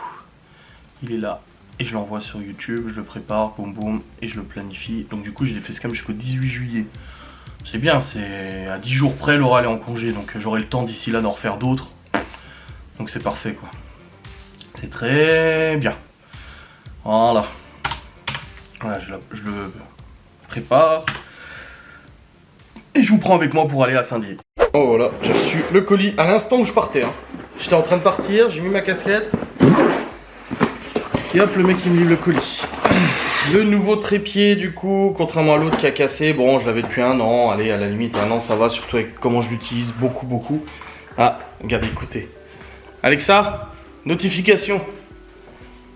Il est là. Et je l'envoie sur YouTube, je le prépare, boum boum, et je le planifie. Donc du coup j'ai fait ce cam jusqu'au 18 juillet. C'est bien, c'est à 10 jours près, Laura elle est en congé, donc j'aurai le temps d'ici là d'en refaire d'autres. Donc c'est parfait quoi. C'est très bien. Voilà. Voilà, je le prépare. Et je vous prends avec moi pour aller à Saint-Dié. Oh voilà, j'ai reçu le colis à l'instant où je partais. Hein. J'étais en train de partir, j'ai mis ma casquette. Et hop, le mec il me livre le colis. Le nouveau trépied du coup, contrairement à l'autre qui a cassé. Bon, je l'avais depuis 1 an. Allez, à la limite, 1 an ça va, surtout avec comment je l'utilise. Beaucoup. Ah, regardez, écoutez. Alexa, notification.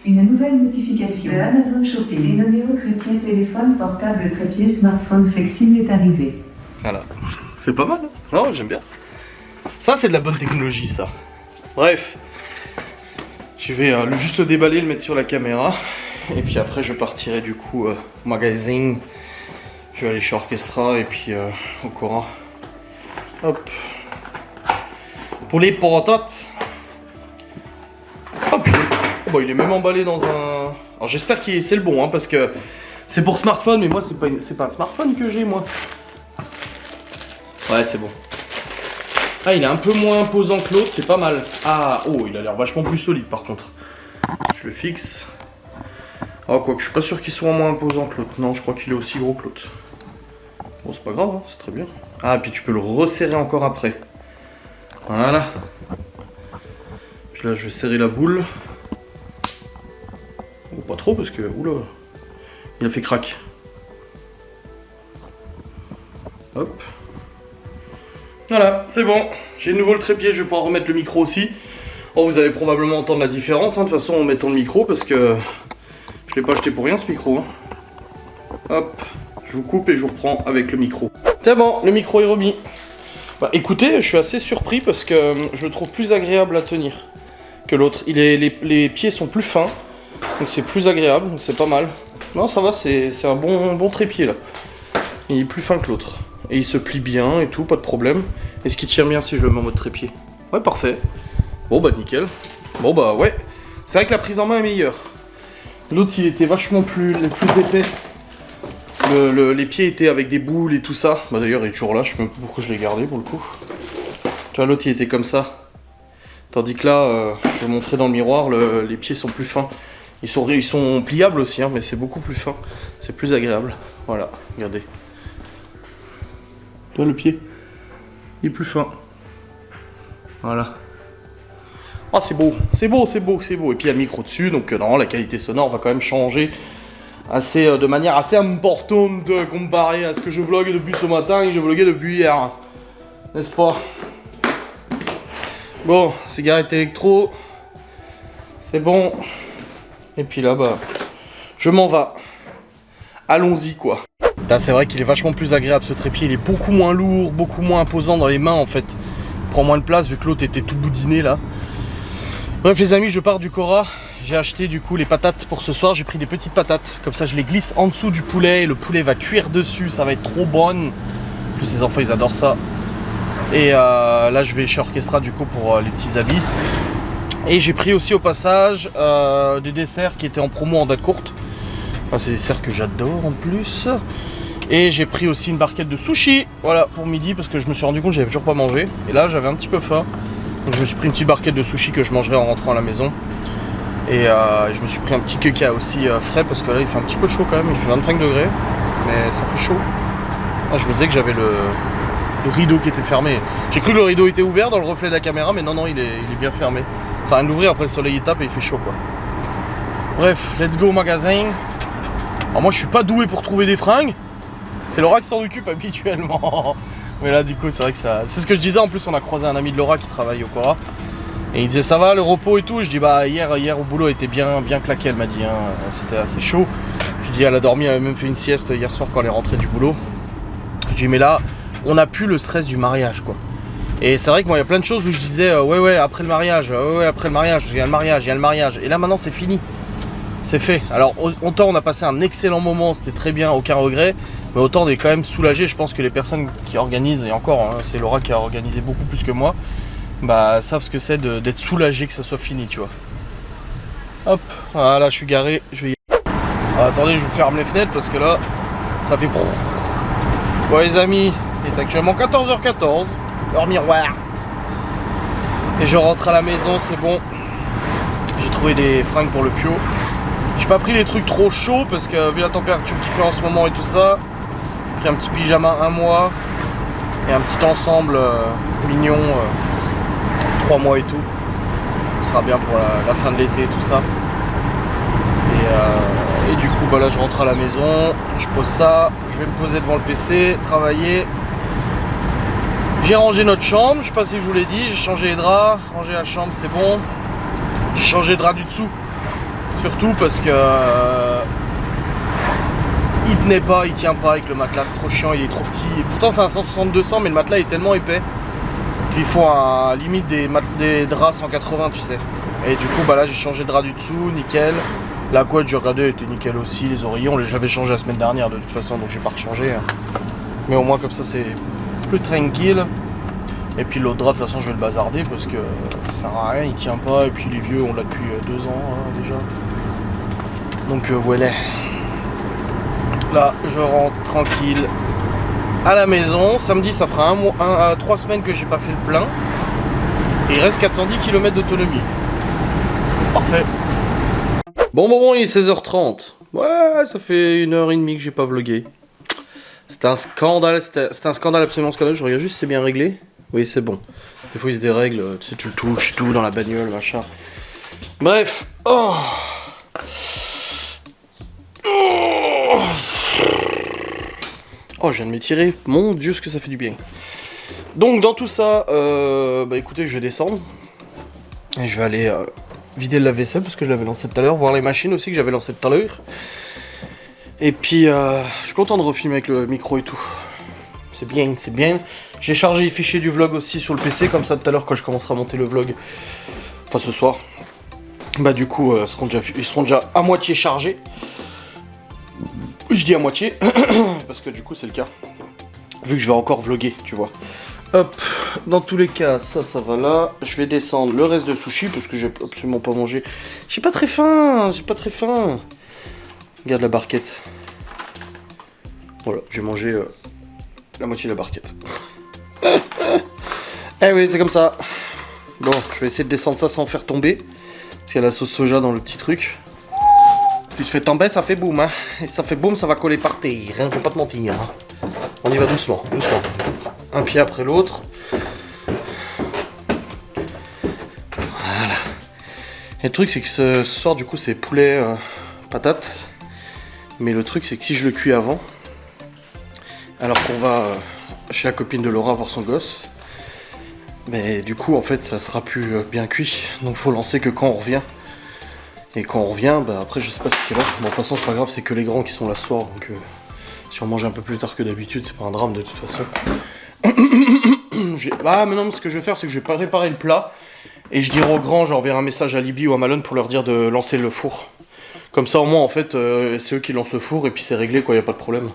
Une nouvelle notification de Amazon Shopping. Les nommés au trépied téléphone portable trépied smartphone flexible est arrivé. Voilà, c'est pas mal, hein? Non, j'aime bien. Ça, c'est de la bonne technologie, ça. Bref, je vais juste le déballer, le mettre sur la caméra. Et puis après, je partirai du coup au magasin. Je vais aller chez Orchestra et puis au Cora. Hop. Pour les patates. Hop. Oh, bah, il est même emballé dans un... Alors j'espère que c'est le bon, hein, parce que c'est pour smartphone, mais moi, c'est pas un smartphone que j'ai, moi. Ouais, c'est bon. Ah, il est un peu moins imposant que l'autre, c'est pas mal. Ah, oh, il a l'air vachement plus solide par contre. Je le fixe. Ah, quoique, je suis pas sûr qu'il soit moins imposant que l'autre. Non, je crois qu'il est aussi gros que l'autre. Bon, c'est pas grave, hein, c'est très bien. Ah, et puis tu peux le resserrer encore après. Voilà. Puis là, je vais serrer la boule. Oh, pas trop, parce que, oula, il a fait crack. Hop. Voilà, c'est bon, j'ai de nouveau le trépied, je vais pouvoir remettre le micro aussi. Oh, vous allez probablement entendre la différence, hein, de toute façon en mettant le micro, parce que je l'ai pas acheté pour rien ce micro. Hein. Hop, je vous coupe et je vous reprends avec le micro. C'est bon, le micro est remis. Bah écoutez, je suis assez surpris parce que je le trouve plus agréable à tenir que l'autre. Les pieds sont plus fins, donc c'est plus agréable, donc c'est pas mal. Non, ça va, c'est un bon trépied là. Il est plus fin que l'autre. Et il se plie bien et tout, pas de problème. Est-ce qu'il tient bien si je le mets en mode trépied? Ouais, parfait. Bon bah nickel. Bon bah ouais. C'est vrai que la prise en main est meilleure. L'autre il était vachement plus épais. Les pieds étaient avec des boules et tout ça. Bah d'ailleurs il est toujours là, je sais même pas pourquoi je l'ai gardé pour le coup. Tu vois, l'autre il était comme ça. Tandis que là, je vais montrer dans le miroir, les pieds sont plus fins. Ils sont pliables aussi, hein, mais c'est beaucoup plus fin. C'est plus agréable. Voilà, regardez. Tu vois le pied? Il est plus fin. Voilà. Ah, c'est beau, c'est beau, c'est beau, c'est beau. Et puis il y a le micro dessus, donc non, la qualité sonore va quand même changer de manière assez importante comparé à ce que je vlogue depuis ce matin et que je vloguais depuis hier. N'est-ce pas? Bon, cigarette électro. C'est bon. Et puis là, bah, je m'en vais. Allons-y, quoi. C'est vrai qu'il est vachement plus agréable ce trépied. Il est beaucoup moins lourd, beaucoup moins imposant dans les mains en fait. Il prend moins de place vu que l'autre était tout boudiné là. Bref les amis, je pars du Cora. J'ai acheté du coup les patates pour ce soir. J'ai pris des petites patates. Comme ça je les glisse en dessous du poulet. Le poulet va cuire dessus. Ça va être trop bon. En plus les enfants ils adorent ça. Et là je vais chez Orchestra du coup pour les petits habits. Et j'ai pris aussi au passage des desserts qui étaient en promo en date courte. Enfin, c'est des desserts que j'adore en plus. Et j'ai pris aussi une barquette de sushi, voilà, pour midi, parce que je me suis rendu compte que j'avais toujours pas mangé. Et là, j'avais un petit peu faim. Donc je me suis pris une petite barquette de sushi que je mangerai en rentrant à la maison. Et je me suis pris un petit keka aussi frais, parce que là, il fait un petit peu chaud quand même. Il fait 25 degrés, mais ça fait chaud. Ah, je me disais que j'avais le rideau qui était fermé. J'ai cru que le rideau était ouvert dans le reflet de la caméra, mais non, non, il est bien fermé. Ça sert à rien d'ouvrir, après le soleil il tape et il fait chaud, quoi. Bref, let's go au magasin. Alors moi, je suis pas doué pour trouver des fringues. C'est Laura qui s'en occupe habituellement. Mais là du coup c'est vrai que ça... C'est ce que je disais, en plus on a croisé un ami de Laura qui travaille au Cora. Et il disait ça va le repos et tout. Je dis bah hier au boulot elle était bien claquée, elle m'a dit, hein. C'était assez chaud. Je dis elle a dormi, elle a même fait une sieste hier soir quand elle est rentrée du boulot. Je dis mais là on a plus le stress du mariage quoi. Et c'est vrai que moi il y a plein de choses où je disais ouais après le mariage, ouais après le mariage, il y a le mariage. Et là maintenant c'est fini. c'est fait. Alors autant on a passé un excellent moment, c'était très bien, aucun regret, mais autant on est quand même soulagé. Je pense que les personnes qui organisent, et encore, hein, c'est Laura qui a organisé beaucoup plus que moi, bah savent ce que c'est d'être soulagé que ça soit fini, tu vois. Hop, voilà, je suis garé, je vais y aller. Ah, attendez, je vous ferme les fenêtres parce que là, ça fait... Bon les amis, il est actuellement 14h14, heure miroir. Et je rentre à la maison, c'est bon. J'ai trouvé des fringues pour le pio. J'ai pas pris les trucs trop chauds parce que vu la température qu'il fait en ce moment et tout ça, j'ai pris un petit pyjama 1 mois et un petit ensemble mignon 3 mois et tout. Ce sera bien pour la fin de l'été et tout ça. Et du coup bah là je rentre à la maison, je pose ça, je vais me poser devant le PC, travailler. J'ai rangé notre chambre, je sais pas si je vous l'ai dit, j'ai changé les draps, rangé la chambre, c'est bon. J'ai changé le drap du dessous, surtout parce que il tenait pas, il tient pas avec le matelas, c'est trop chiant, il est trop petit. Et pourtant c'est un 160-200 mais le matelas est tellement épais qu'il faut limite des draps 180 tu sais. Et du coup bah là j'ai changé le drap du dessous, nickel. La couette j'ai regardé était nickel aussi, les oreillers on les avait changés la semaine dernière de toute façon donc j'ai pas rechangé. Mais au moins comme ça c'est plus tranquille. Et puis l'autre drap de toute façon je vais le bazarder parce que ça sert à rien, il tient pas et puis les vieux on l'a depuis 2 ans hein, déjà. Donc voilà. Là je rentre tranquille à la maison. Samedi ça fera 3 semaines que j'ai pas fait le plein. Et il reste 410 km d'autonomie. Parfait. Bon, il est 16h30. Ouais, ça fait 1h30 que j'ai pas vlogué. C'était un scandale, c'était un scandale absolument scandaleux. Je regarde juste si c'est bien réglé. Oui, c'est bon. Des fois, il se dérègle, tu sais, tu le touches, tout dans la bagnole, machin. Bref. Oh, je viens de m'étirer. Mon Dieu, ce que ça fait du bien. Donc, dans tout ça, bah écoutez, je vais descendre. Et je vais aller vider le lave-vaisselle parce que je l'avais lancé tout à l'heure. Voir les machines aussi que j'avais lancées tout à l'heure. Et puis, je suis content de refilmer avec le micro et tout. C'est bien, c'est bien. J'ai chargé les fichiers du vlog aussi sur le PC, comme ça tout à l'heure quand je commencerai à monter le vlog. Enfin, ce soir. Bah du coup, ils seront déjà à moitié chargés. Je dis à moitié, parce que du coup c'est le cas. Vu que je vais encore vlogger, tu vois. Hop, dans tous les cas, ça va là. Je vais descendre le reste de sushi, parce que j'ai absolument pas mangé. J'ai pas très faim, Regarde la barquette. Voilà, j'ai mangé la moitié de la barquette. Eh oui, c'est comme ça. Bon, je vais essayer de descendre ça sans faire tomber. Parce qu'il y a la sauce soja dans le petit truc. Si je fais tomber, ça fait boum. Hein. Et si ça fait boum, ça va coller par terre. Hein. Je vais pas te mentir. Hein. On y va doucement, doucement. Un pied après l'autre. Voilà. Et le truc, c'est que ce soir, du coup, c'est poulet patate. Mais le truc, c'est que si je le cuis avant, alors qu'on va chez la copine de Laura voir son gosse, mais du coup, en fait, ça sera plus bien cuit. Donc, faut lancer que quand on revient. Et quand on revient, bah après, je sais pas ce qu'il y a. Bon, de toute façon, c'est pas grave, c'est que les grands qui sont là ce soir. Donc, si on mange un peu plus tard que d'habitude, c'est pas un drame de toute façon. Ah, mais non, ce que je vais faire, c'est que je vais pas réparer le plat. Et je dirai aux grands, j'enverrai un message à Libby ou à Malone pour leur dire de lancer le four. Comme ça, au moins, en fait, c'est eux qui lancent le four et puis c'est réglé, quoi, y a pas de problème.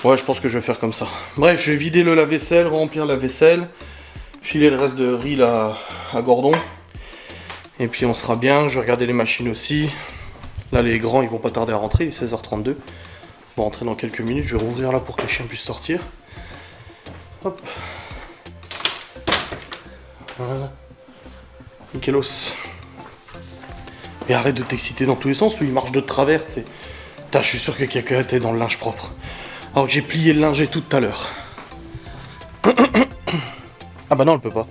Ouais, je pense que je vais faire comme ça. Bref, je vais vider le lave-vaisselle, remplir la vaisselle, filer le reste de riz là à Gordon. Et puis on sera bien, je vais regarder les machines aussi. Là, les grands, ils vont pas tarder à rentrer, il est 16h32. Ils vont rentrer dans quelques minutes, je vais rouvrir là pour que les chiens puissent sortir. Hop. Voilà. Nickelos. Et arrête de t'exciter dans tous les sens, lui il marche de travers, tu sais. Putain, je suis sûr que quelqu'un était dans le linge propre. Alors que j'ai plié le linge et tout à l'heure. Ah bah non, elle peut pas.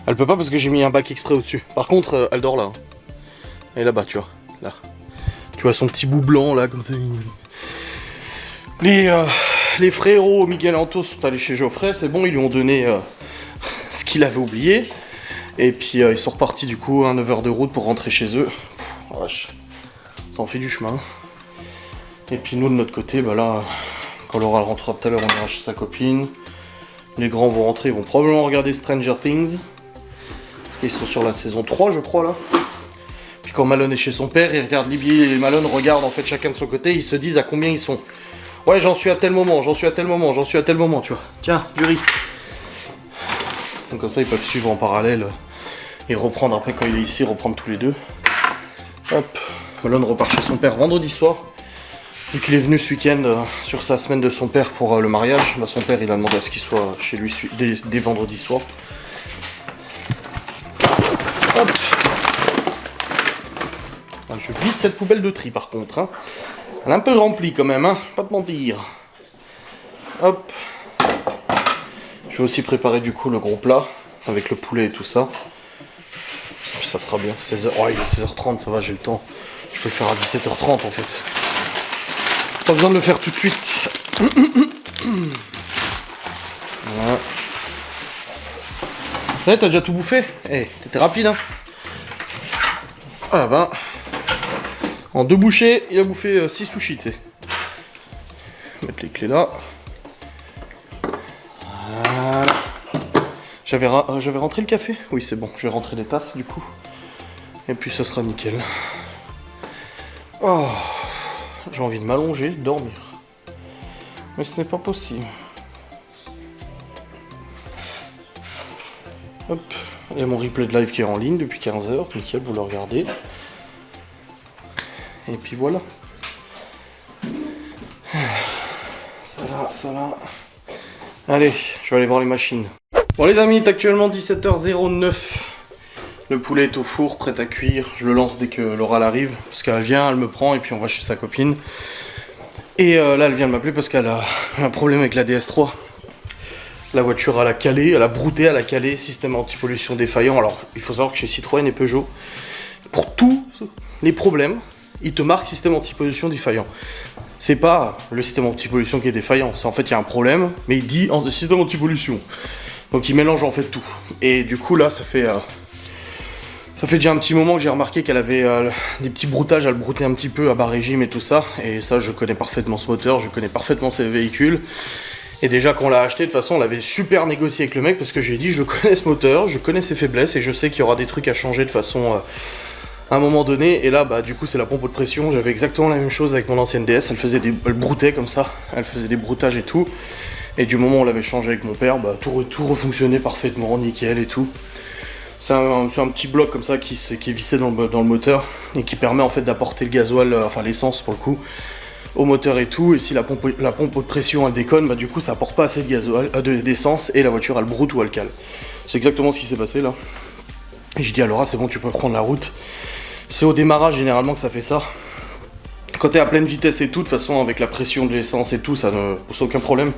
Elle peut pas parce que j'ai mis un bac exprès au-dessus. Par contre, elle dort là. Hein. Elle est là-bas, tu vois. Là. Tu vois son petit bout blanc là, comme ça. Les frérots Miguel Antos sont allés chez Geoffrey, c'est bon, ils lui ont donné ce qu'il avait oublié. Et puis ils sont repartis du coup à 9h de route pour rentrer chez eux. Oh, vache. Ça en fait du chemin. Et puis nous de notre côté, bah là, quand Laura rentrera tout à l'heure, on ira chez sa copine. Les grands vont rentrer, ils vont probablement regarder Stranger Things. Parce qu'ils sont sur la saison 3 je crois là. Puis Puis quand Malone est chez son père, il regarde Libby et Malone regardent en fait chacun de son côté, ils se disent à combien ils sont. Ouais, j'en suis à tel moment, j'en suis à tel moment, j'en suis à tel moment, tu vois. Tiens, du riz. Donc comme ça, ils peuvent suivre en parallèle et reprendre après quand il est ici, reprendre tous les deux. Hop, Malone repart chez son père vendredi soir. Vu qu'il est venu ce week-end sur sa semaine de son père pour le mariage, bah, son père il a demandé à ce qu'il soit chez lui dès vendredi soir. Hop. Ah, je vide cette poubelle de tri par contre. Hein. Elle est un peu remplie quand même, hein, pas te mentir. Hop. Je vais aussi préparer du coup le gros plat avec le poulet et tout ça. Ça sera bien. 16h. Oh, il est 16h30, ça va, j'ai le temps. Je peux le faire à 17h30 en fait. Pas besoin de le faire tout de suite. Voilà. Ouais, t'as déjà tout bouffé? Eh, t'étais rapide, hein? Ah bah. En 2 bouchées, il a bouffé 6 sushis, tu sais. Mettre les clés là. Voilà. J'avais rentré le café? Oui, c'est bon. Je vais rentrer les tasses, du coup. Et puis, ça sera nickel. Oh. J'ai envie de m'allonger, de dormir. Mais ce n'est pas possible. Hop. Il y a mon replay de live qui est en ligne depuis 15h. Nickel, vous le regardez. Et puis voilà. Ça là. Allez, je vais aller voir les machines. Bon les amis, il est actuellement 17h09. Le poulet est au four, prêt à cuire. Je le lance dès que Laura arrive. Parce qu'elle vient, elle me prend et puis on va chez sa copine. Et là, elle vient de m'appeler parce qu'elle a un problème avec la DS3. La voiture, elle a calé, elle a brouté, elle a calé. Système anti-pollution défaillant. Alors, il faut savoir que chez Citroën et Peugeot, pour tous les problèmes, ils te marquent système anti-pollution défaillant. C'est pas le système anti-pollution qui est défaillant. C'est en fait, il y a un problème, mais il dit système anti-pollution. Donc, il mélange en fait tout. Et du coup, là, ça fait déjà un petit moment que j'ai remarqué qu'elle avait des petits broutages, elle broutait un petit peu à bas régime et tout ça. Et ça, je connais parfaitement ce moteur, je connais parfaitement ces véhicules. Et déjà, quand on l'a acheté, de toute façon, on l'avait super négocié avec le mec parce que j'ai dit, je connais ce moteur, je connais ses faiblesses et je sais qu'il y aura des trucs à changer de façon à un moment donné. Et là, bah, du coup, c'est la pompe de pression. J'avais exactement la même chose avec mon ancienne DS. Elle broutait comme ça, elle faisait des broutages et tout. Et du moment où on l'avait changé avec mon père, bah, tout refonctionnait parfaitement, nickel et tout. C'est un petit bloc comme ça qui est vissé dans le moteur et qui permet en fait d'apporter le gasoil, enfin l'essence pour le coup, au moteur et tout. Et si la pompe de pression elle déconne, bah du coup ça apporte pas assez de gasoil, d'essence et la voiture elle broute ou elle cale. C'est exactement ce qui s'est passé là. Et j'ai dit à Laura c'est bon, tu peux prendre la route. C'est au démarrage généralement que ça fait ça. Quand t'es à pleine vitesse et tout, de toute façon avec la pression de l'essence et tout, ça ne pose aucun problème.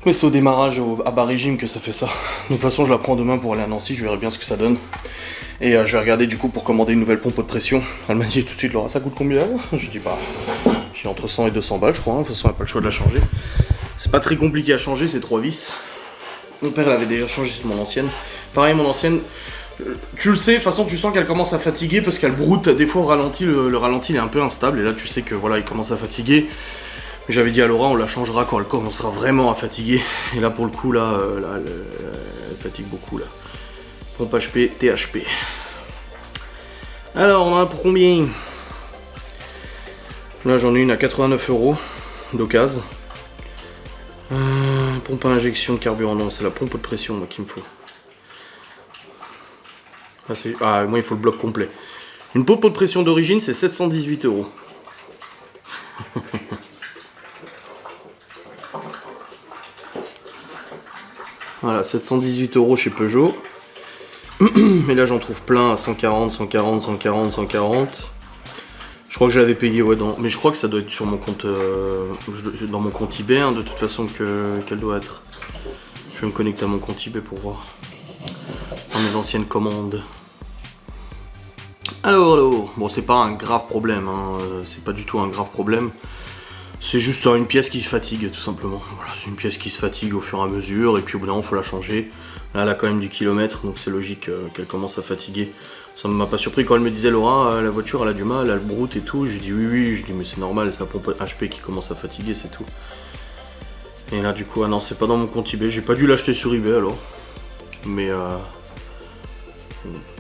Mais c'est au démarrage à bas régime que ça fait ça. De toute façon, je la prends demain pour aller à Nancy, je verrai bien ce que ça donne. Et je vais regarder du coup pour commander une nouvelle pompe de pression. Elle m'a dit tout de suite, Laura, ça coûte combien? Je dis bah, j'ai entre 100 et 200 balles, je crois. De toute façon, elle n'a pas le choix de la changer. C'est pas très compliqué à changer, c'est 3 vis. Mon père l'avait déjà changé sur mon ancienne. Pareil, mon ancienne, tu le sais, de toute façon, tu sens qu'elle commence à fatiguer parce qu'elle broute. Des fois, au ralenti, le ralenti il est un peu instable. Et là, tu sais que voilà, il commence à fatiguer. J'avais dit à Laura, on la changera quand elle commencera vraiment à fatiguer. Et là, pour le coup, là, elle fatigue beaucoup, là. Pompe HP, THP. Alors, on en a pour combien? Là, j'en ai une à 89 € d'occasion. Pompe à injection de carburant, non, c'est la pompe de pression, moi, qu'il me faut. Moi, il faut le bloc complet. Une pompe de pression d'origine, c'est 718 €. Voilà, 718 € chez Peugeot. Mais là j'en trouve plein à 140, 140, 140, 140. Je crois que je l'avais payé, ouais, mais je crois que ça doit être sur mon compte, dans mon compte eBay, hein, de toute façon qu'elle doit être. Je vais me connecter à mon compte eBay pour voir. Dans mes anciennes commandes. Alors, bon c'est pas un grave problème, hein, c'est pas du tout un grave problème. C'est juste une pièce qui se fatigue tout simplement. Voilà, c'est une pièce qui se fatigue au fur et à mesure et puis au bout d'un moment il faut la changer. Là elle a quand même du kilomètre donc c'est logique qu'elle commence à fatiguer. Ça ne m'a pas surpris quand elle me disait Laura, la voiture elle a du mal, elle broute et tout. J'ai dit oui, je dis mais c'est normal, c'est la pompe HP qui commence à fatiguer, c'est tout. Et là du coup, ah non c'est pas dans mon compte eBay, j'ai pas dû l'acheter sur eBay alors. Mais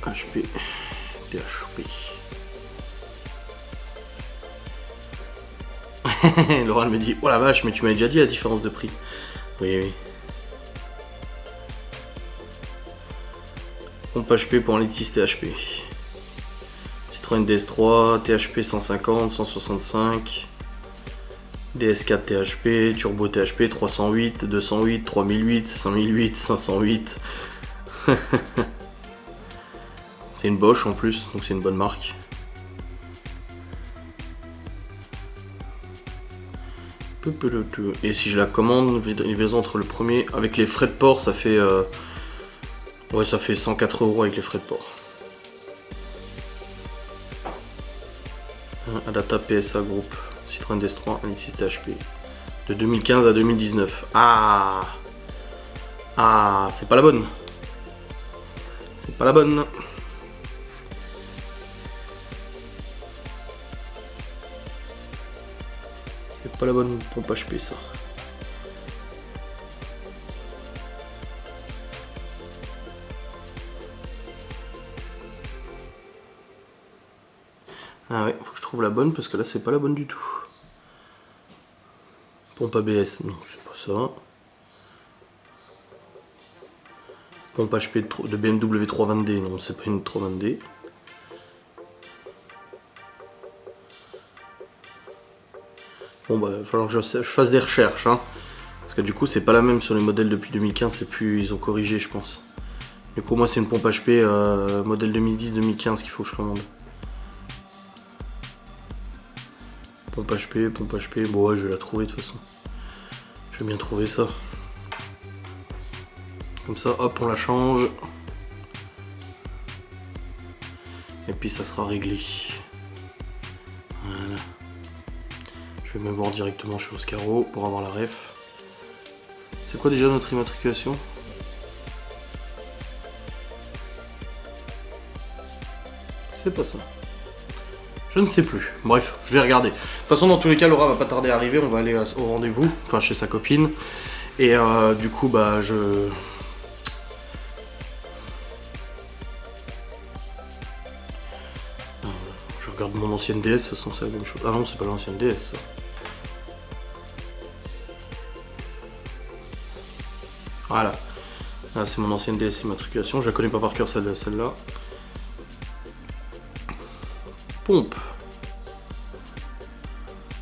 HP, THP. Laura elle me dit, oh la vache, mais tu m'avais déjà dit la différence de prix. Oui, oui. Pompe HP pour 1,6 litre THP. Citroën DS3, THP 150, 165. DS4 THP, Turbo THP 308, 208, 3008, 5008, 508. C'est une Bosch en plus, donc c'est une bonne marque. Et si je la commande, livraison entre le premier, avec les frais de port, ça fait ouais, ça fait 104 € avec les frais de port. Adaptable PSA Group, Citroën DS3, 1,6 THP. De 2015 à 2019. Ah, c'est pas la bonne. C'est pas la bonne. C'est pas la bonne pompe HP ça. Ah ouais, faut que je trouve la bonne parce que là c'est pas la bonne du tout. Pompe ABS, non c'est pas ça. Pompe HP de BMW 320D, non c'est pas une 320D. Bon bah il va falloir que je fasse des recherches hein. Parce que du coup c'est pas la même sur les modèles depuis 2015, c'est plus, ils ont corrigé je pense. Du coup moi c'est une pompe HP modèle 2010-2015 qu'il faut que je commande. Pompe HP, bon ouais je vais la trouver de toute façon. Je vais bien trouver ça. Comme ça hop on la change. Et puis ça sera réglé. Voilà. Je vais même voir directement chez Oscaro pour avoir la ref. C'est quoi déjà notre immatriculation? C'est pas ça. Je ne sais plus. Bref, je vais regarder. De toute façon, dans tous les cas, Laura va pas tarder à arriver. On va aller au rendez-vous, enfin chez sa copine. Et du coup, bah je regarde mon ancienne DS. De toute façon, c'est la même chose. Ah non, c'est pas l'ancienne DS. Ça. Voilà. Là, c'est mon ancienne DS immatriculation. Je la connais pas par cœur celle-là. Pompe.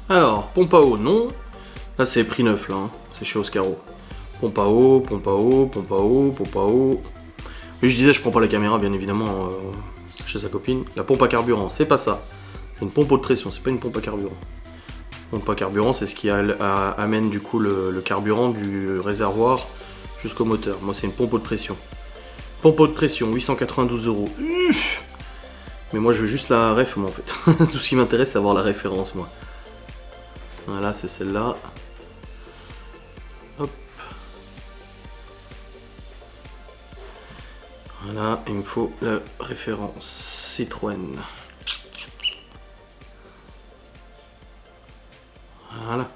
Alors, pompe à eau, non. Là, c'est prix neuf, là. Hein. C'est chez Oscaro. Pompe à eau, pompe à eau, pompe à eau, pompe à eau. Oui, je disais, je prends pas la caméra, bien évidemment, chez sa copine. La pompe à carburant, c'est pas ça. C'est une pompe haute pression, c'est pas une pompe à carburant. Pompe à carburant, c'est ce qui amène du coup le carburant du réservoir jusqu'au moteur. Moi, c'est une pompe haute pression. Pompe haute pression, 892 €. Mais moi, je veux juste la ref, moi, en fait. Tout ce qui m'intéresse, c'est avoir la référence, moi. Voilà, c'est celle-là. Hop. Voilà, il me faut la référence Citroën. Voilà.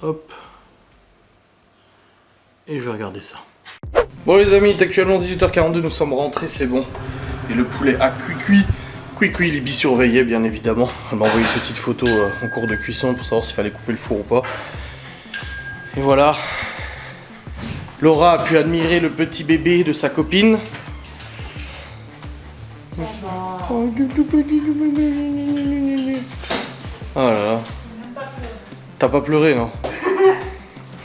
Hop. Et je vais regarder ça. Bon les amis, il est actuellement 18h42, nous sommes rentrés, c'est bon. Et le poulet a cuit, il est bisurveillé bien évidemment. Elle m'a envoyé une petite photo en cours de cuisson pour savoir s'il fallait couper le four ou pas. Et voilà. Laura a pu admirer le petit bébé de sa copine. Oh là là. T'as pas pleuré, non?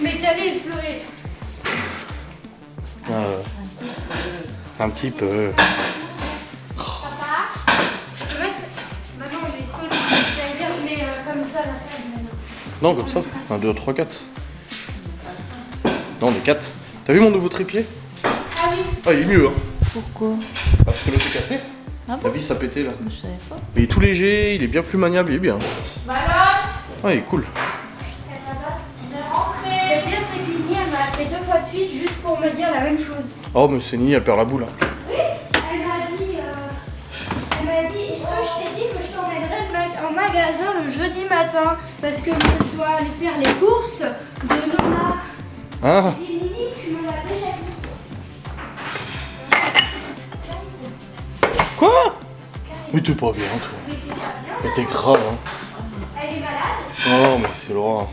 Mais t'allais pleurer. Un petit peu. Papa, je peux mettre. Maintenant, on est sans c'est-à-dire, mais comme ça, la table maintenant. Non, comme ça. 1, 2, 3, 4. Non, on est 4. T'as vu mon nouveau trépied? Ah oui. Ah, il est mieux, hein. Pourquoi? Parce que l'autre est cassé. Ah bon? La vis a pété là. Je savais pas. Mais il est tout léger, il est bien plus maniable, il est bien. Voilà. Ah, il est cool. Le pire, c'est que Lini, elle m'a appelé 2 fois de suite juste pour me dire la même chose. Oh, mais c'est Nini, elle perd la boule. Hein. Oui, elle m'a dit, est-ce que je t'ai dit que je t'emmènerais en magasin le jeudi matin parce que je dois aller faire les courses de Nona. Ah, J'ai dit, Lini, tu me l'as déjà dit. quoi? Mais t'es pas bien, toi. Mais c'est pas bien. Mais t'es grave, hein. Elle est malade. Oh, mais c'est Laura.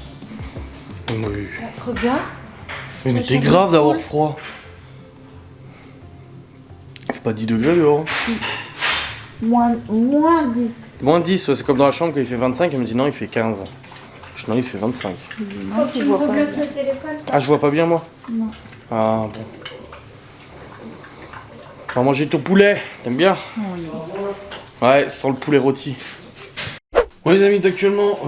Oui. Regarde. Mais t'es grave d'avoir froid. Il fait pas 10 degrés dehors. Moins 10. Moins 10, ouais, c'est comme dans la chambre quand il fait 25, elle me dit non, il fait 15. Je dis non, il fait 25. Faut que tu me rebloques le téléphone. Ah, je vois pas bien moi? Non. Ah bon. On va manger ton poulet, t'aimes bien? Oui. Ouais, sans le poulet rôti. Bon les amis, il est actuellement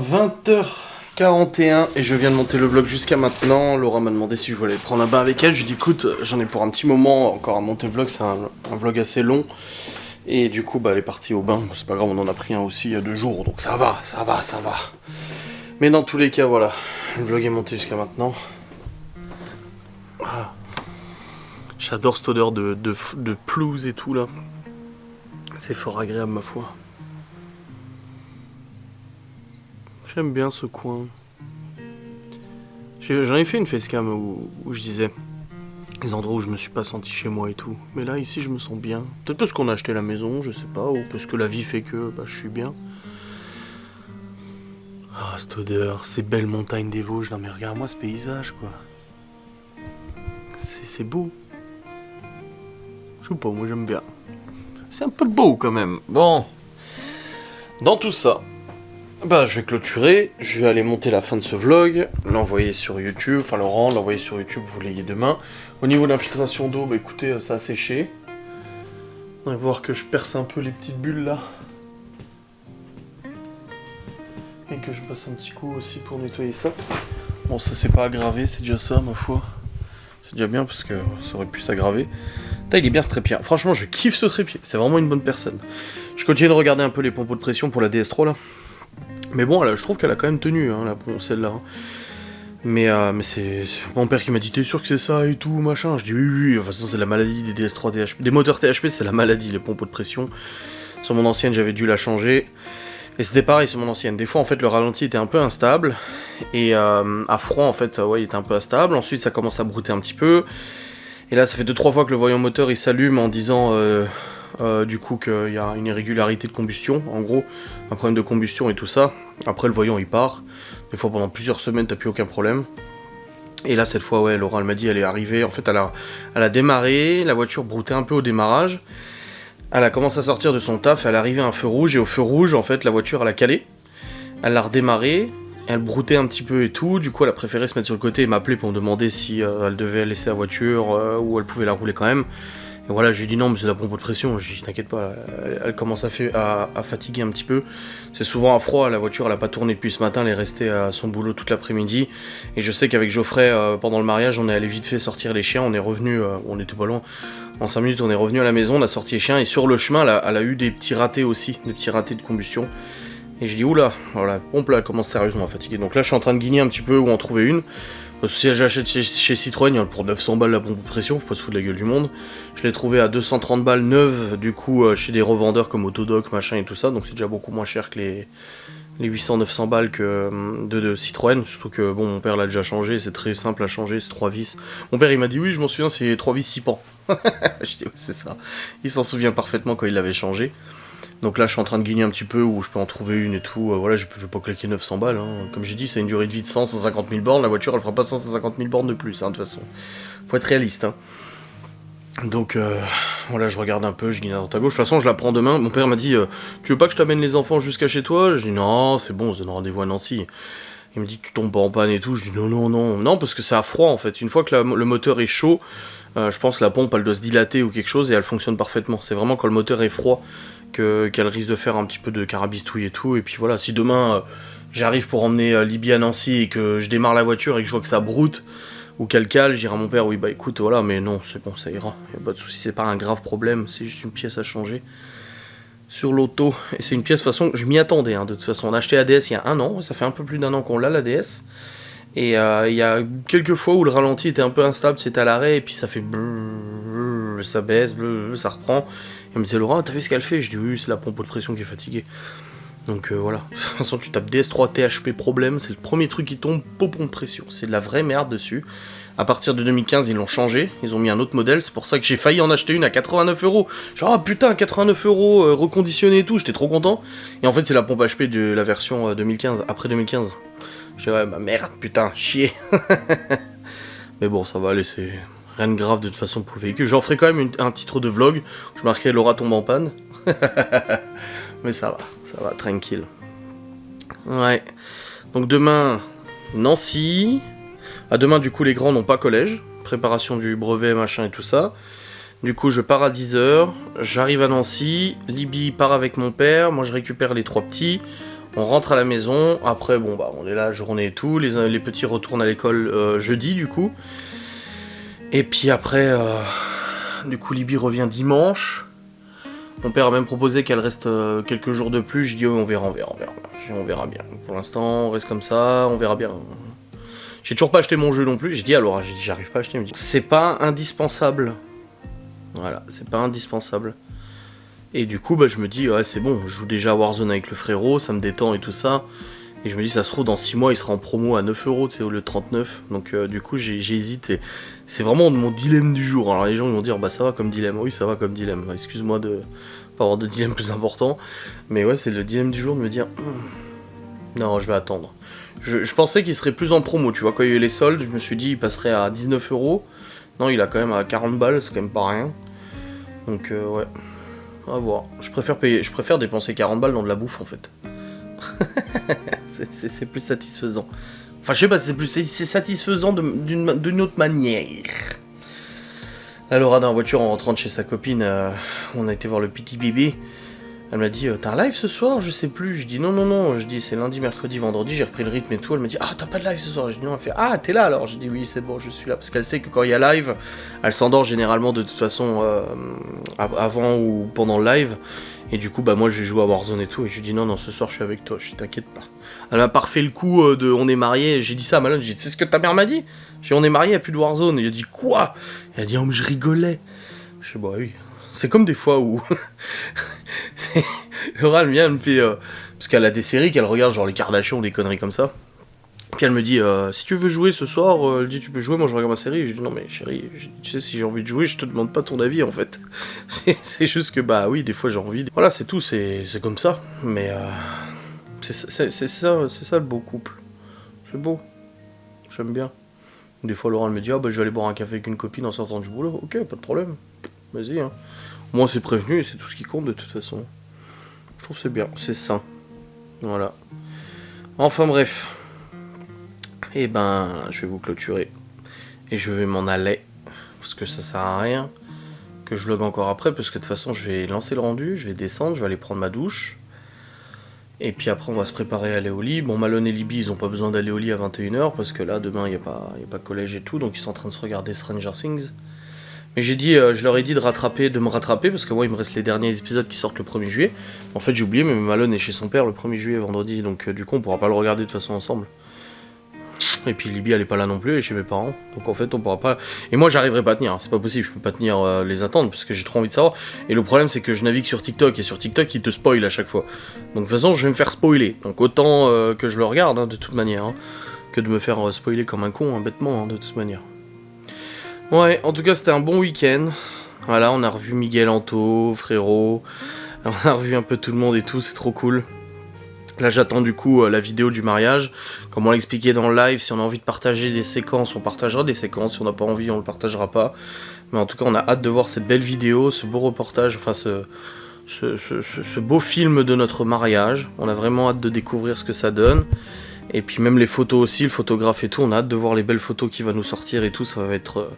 20h41 et je viens de monter le vlog jusqu'à maintenant. Laura m'a demandé si je voulais prendre un bain avec elle. Je lui ai dit écoute, j'en ai pour un petit moment encore à monter le vlog, c'est un vlog assez long. Et du coup, bah, elle est partie au bain. Bon, c'est pas grave, on en a pris un aussi il y a 2 jours, donc ça va. Mais dans tous les cas, voilà, le vlog est monté jusqu'à maintenant. Ah. J'adore cette odeur de pelouse et tout là. C'est fort agréable ma foi. J'aime bien ce coin. J'en ai fait une facecam où je disais les endroits où je me suis pas senti chez moi et tout. Mais là ici je me sens bien. Peut-être parce qu'on a acheté la maison, je sais pas, ou parce que la vie fait que bah, je suis bien. Ah cette odeur, ces belles montagnes des Vosges. Non mais regarde-moi ce paysage quoi. C'est beau. Je sais pas, moi j'aime bien. C'est un peu beau quand même. Bon. Dans tout ça, bah je vais clôturer, je vais aller monter la fin de ce vlog, l'envoyer sur YouTube, enfin le rendre, l'envoyer sur YouTube, vous l'ayez demain. Au niveau de l'infiltration d'eau, bah écoutez, ça a séché. On va voir que je perce un peu les petites bulles là. Et que je passe un petit coup aussi pour nettoyer ça. Bon ça c'est pas aggravé, c'est déjà ça ma foi. C'est déjà bien parce que ça aurait pu s'aggraver. Il est bien ce trépied. Franchement je kiffe ce trépied, c'est vraiment une bonne personne. Je continue de regarder un peu les pompes de pression pour la DS3 là. Mais bon, je trouve qu'elle a quand même tenu, hein, celle-là. Hein. Mais c'est mon père qui m'a dit, t'es sûr que c'est ça et tout, machin. Je dis oui, enfin ça c'est la maladie des DS3 THP. Des moteurs THP, c'est la maladie, les pompes de pression. Sur mon ancienne, j'avais dû la changer. Et c'était pareil sur mon ancienne. Des fois, en fait, le ralenti était un peu instable. Et à froid, en fait, ouais, il était un peu instable. Ensuite, ça commence à brouter un petit peu. Et là, ça fait 2-3 fois que le voyant moteur, il s'allume en disant... du coup qu'il y a une irrégularité de combustion, en gros, un problème de combustion et tout ça. Après le voyant il part, des fois pendant plusieurs semaines t'as plus aucun problème. Et là cette fois ouais, Laura elle m'a dit elle est arrivée, en fait elle a démarré, la voiture broutait un peu au démarrage. Elle a commencé à sortir de son taf, elle est arrivée à un feu rouge et au feu rouge en fait la voiture elle a calé. Elle l'a redémarré, elle broutait un petit peu et tout, du coup elle a préféré se mettre sur le côté et m'appeler pour me demander si elle devait laisser la voiture ou elle pouvait la rouler quand même. Et voilà, je lui ai dit non, mais c'est la pompe de pression. Je lui ai dit t'inquiète pas, elle commence à fatiguer un petit peu. C'est souvent à froid, la voiture elle a pas tourné depuis ce matin, elle est restée à son boulot toute l'après-midi. Et je sais qu'avec Geoffrey, pendant le mariage, on est allé vite fait sortir les chiens, on est revenu, on était pas loin. En 5 minutes, on est revenu à la maison, on a sorti les chiens, et sur le chemin, elle a eu des petits ratés aussi, des petits ratés de combustion. Et je dis oula, voilà, la pompe là elle commence sérieusement à fatiguer. Donc là, je suis en train de guigner un petit peu où en trouver une. Parce que si j'achète chez Citroën, il y en a pour 900 balles la pompe de pression, faut pas se foutre de la gueule du monde. Je l'ai trouvé à 230 balles neuve, du coup, chez des revendeurs comme Autodoc, machin et tout ça, donc c'est déjà beaucoup moins cher que les 800-900 balles que de Citroën, surtout que, bon, mon père l'a déjà changé, c'est très simple à changer, c'est 3 vis. Mon père, il m'a dit, oui, je m'en souviens, c'est 3 vis 6 pans. Je dis, ouais, c'est ça. Il s'en souvient parfaitement quand il l'avait changé. Donc là, je suis en train de guigner un petit peu où je peux en trouver une et tout. Voilà, je vais pas claquer 900 balles. Hein. Comme j'ai dit, c'est une durée de vie de 100-150 000 bornes. La voiture, elle fera pas 150 000 bornes de plus, hein, de toute façon. Faut être réaliste. Hein. Donc voilà, je regarde un peu, je guigne à droite à gauche. De toute façon, je la prends demain. Mon père m'a dit, tu veux pas que je t'amène les enfants jusqu'à chez toi? Je dis non, c'est bon, on se donne rendez-vous à Nancy. Il me dit, tu tombes pas en panne et tout. Je dis non, parce que c'est à froid en fait. Une fois que le moteur est chaud, je pense que la pompe, elle doit se dilater ou quelque chose et elle fonctionne parfaitement. C'est vraiment quand le moteur est froid qu'elle risque de faire un petit peu de carabistouille et tout. Et puis voilà, si demain j'arrive pour emmener Libye à Nancy et que je démarre la voiture et que je vois que ça broute ou qu'elle cale, je dirai à mon père, oui bah écoute, voilà, mais non, c'est bon, ça ira. Y a pas de soucis, c'est pas un grave problème, c'est juste une pièce à changer sur l'auto. Et c'est une pièce, de toute façon, je m'y attendais, hein, de toute façon. On a acheté la DS il y a 1 an, ça fait un peu plus d'1 an qu'on l'a, la DS. Et il y a quelques fois où le ralenti était un peu instable, c'était à l'arrêt, et puis ça fait brrr, ça baisse, ça reprend. Et elle me disait, Laura, t'as vu ce qu'elle fait? Je dis, oui, c'est la pompe de pression qui est fatiguée. Donc voilà, de toute façon tu tapes DS3 THP problème, c'est le premier truc qui tombe, popon de pression, c'est de la vraie merde dessus. À partir de 2015 ils l'ont changé, ils ont mis un autre modèle, c'est pour ça que j'ai failli en acheter une à 89€. Genre oh putain 89€, reconditionné et tout, j'étais trop content. Et en fait c'est la pompe HP de la version 2015, après 2015. Je dis ouais bah merde putain, chier. Mais bon ça va aller, c'est rien de grave de toute façon pour le véhicule. J'en ferai quand même un titre de vlog, je marquerai Laura tombe en panne. Mais ça va, tranquille. Ouais. Donc demain, Nancy. À demain, du coup, les grands n'ont pas collège. Préparation du brevet, machin et tout ça. Du coup, je pars à 10h. J'arrive à Nancy. Libby part avec mon père. Moi, je récupère les 3 petits. On rentre à la maison. Après, bon, bah, on est là, journée et tout. Les petits retournent à l'école jeudi, du coup. Et puis après, du coup, Libby revient dimanche. Mon père a même proposé qu'elle reste quelques jours de plus. Je dis, oh, on verra. Je dis, on verra bien. Pour l'instant, on reste comme ça, on verra bien. J'ai toujours pas acheté mon jeu non plus. J'ai dit à Laura, j'arrive pas à acheter. Elle me dit, c'est pas indispensable. Voilà, c'est pas indispensable. Et du coup, bah, je me dis, ouais, c'est bon. Je joue déjà à Warzone avec le frérot, ça me détend et tout ça. Et je me dis, ça se trouve, dans 6 mois, il sera en promo à 9€, tu sais, au lieu de 39. Donc, du coup, j'ai hésité. C'est vraiment mon dilemme du jour. Alors, les gens ils vont dire, bah, ça va comme dilemme. Oui, ça va comme dilemme. Excuse-moi de pas avoir de dilemme plus important. Mais ouais, c'est le dilemme du jour de me dire, non, je vais attendre. Je pensais qu'il serait plus en promo, tu vois, quand il y a eu les soldes, je me suis dit, il passerait à 19€. Non, il a quand même à 40 balles, c'est quand même pas rien. Donc, ouais. On va voir. Je préfère dépenser 40 balles dans de la bouffe, en fait. c'est plus satisfaisant. Enfin, je sais pas, c'est satisfaisant d'une autre manière. Alors, en voiture, en rentrant de chez sa copine, on a été voir le petit bébé. Elle m'a dit, t'as un live ce soir? Je sais plus. Je dis non. Je dis, c'est lundi, mercredi, vendredi. J'ai repris le rythme et tout. Elle m'a dit, ah, t'as pas de live ce soir? Je dis non. Elle fait, ah, t'es là alors? Je dis oui, c'est bon, je suis là. Parce qu'elle sait que quand il y a live, elle s'endort généralement de toute façon avant ou pendant le live. Et du coup, bah moi, j'ai joué à Warzone et tout. Et je lui dis non, ce soir, je suis avec toi. Je dis, t'inquiète pas. Elle m'a pas refait le coup de on est mariés. J'ai dit ça à Malone. J'ai dit, c'est ce que ta mère m'a dit? J'ai dit, on est mariés, il n'y a plus de Warzone. Et il a dit, quoi? Elle a dit, oh, mais je rigolais. Je dis, bah oui. C'est comme des fois où. Laura, elle vient, elle me fait. Parce qu'elle a des séries qu'elle regarde, genre les Kardashians ou des conneries comme ça. Puis elle me dit, si tu veux jouer ce soir, elle dit, tu peux jouer, moi je regarde ma série. Je dis, non mais chérie, tu sais, si j'ai envie de jouer, je te demande pas ton avis en fait. C'est juste que, bah oui, des fois j'ai envie. Voilà, c'est tout, c'est comme ça. Mais c'est ça le beau couple. C'est beau. J'aime bien. Des fois, Laura, elle me dit, ah bah je vais aller boire un café avec une copine en sortant du boulot. Ok, pas de problème. Vas-y, hein. Moi, c'est prévenu et c'est tout ce qui compte de toute façon. Je trouve que c'est bien, c'est sain. Voilà. Enfin bref. Et ben, je vais vous clôturer. Et je vais m'en aller. Parce que ça sert à rien que je vlog encore après. Parce que de toute façon, je vais lancer le rendu. Je vais descendre, je vais aller prendre ma douche. Et puis après, on va se préparer à aller au lit. Bon, Malone et Libby, ils ont pas besoin d'aller au lit à 21h. Parce que là, demain, il n'y a pas collège et tout. Donc, ils sont en train de se regarder Stranger Things. Mais j'ai dit, je leur ai dit de me rattraper, parce que moi il me reste les derniers épisodes qui sortent le 1er juillet. En fait j'ai oublié, mais Malone est chez son père le 1er juillet, vendredi, donc du coup on pourra pas le regarder de toute façon ensemble. Et puis Libby elle est pas là non plus, elle est chez mes parents, donc en fait on pourra pas... Et moi j'arriverai pas à tenir, c'est pas possible, je peux pas tenir les attendre, parce que j'ai trop envie de savoir. Et le problème c'est que je navigue sur TikTok, et sur TikTok ils te spoilent à chaque fois. Donc de toute façon je vais me faire spoiler, donc autant que je le regarde hein, de toute manière, hein, que de me faire spoiler comme un con, hein, bêtement, hein, de toute manière. Ouais, en tout cas c'était un bon week-end. Voilà, on a revu Miguel Anto, frérot. On a revu un peu tout le monde et tout, c'est trop cool. Là j'attends du coup la vidéo du mariage. Comme on l'a expliqué dans le live, si on a envie de partager des séquences, on partagera des séquences. Si on n'a pas envie, on le partagera pas. Mais en tout cas on a hâte de voir cette belle vidéo, ce beau reportage, enfin ce beau film de notre mariage. On a vraiment hâte de découvrir ce que ça donne. Et puis même les photos aussi, le photographe et tout, on a hâte de voir les belles photos qui va nous sortir et tout, ça va être...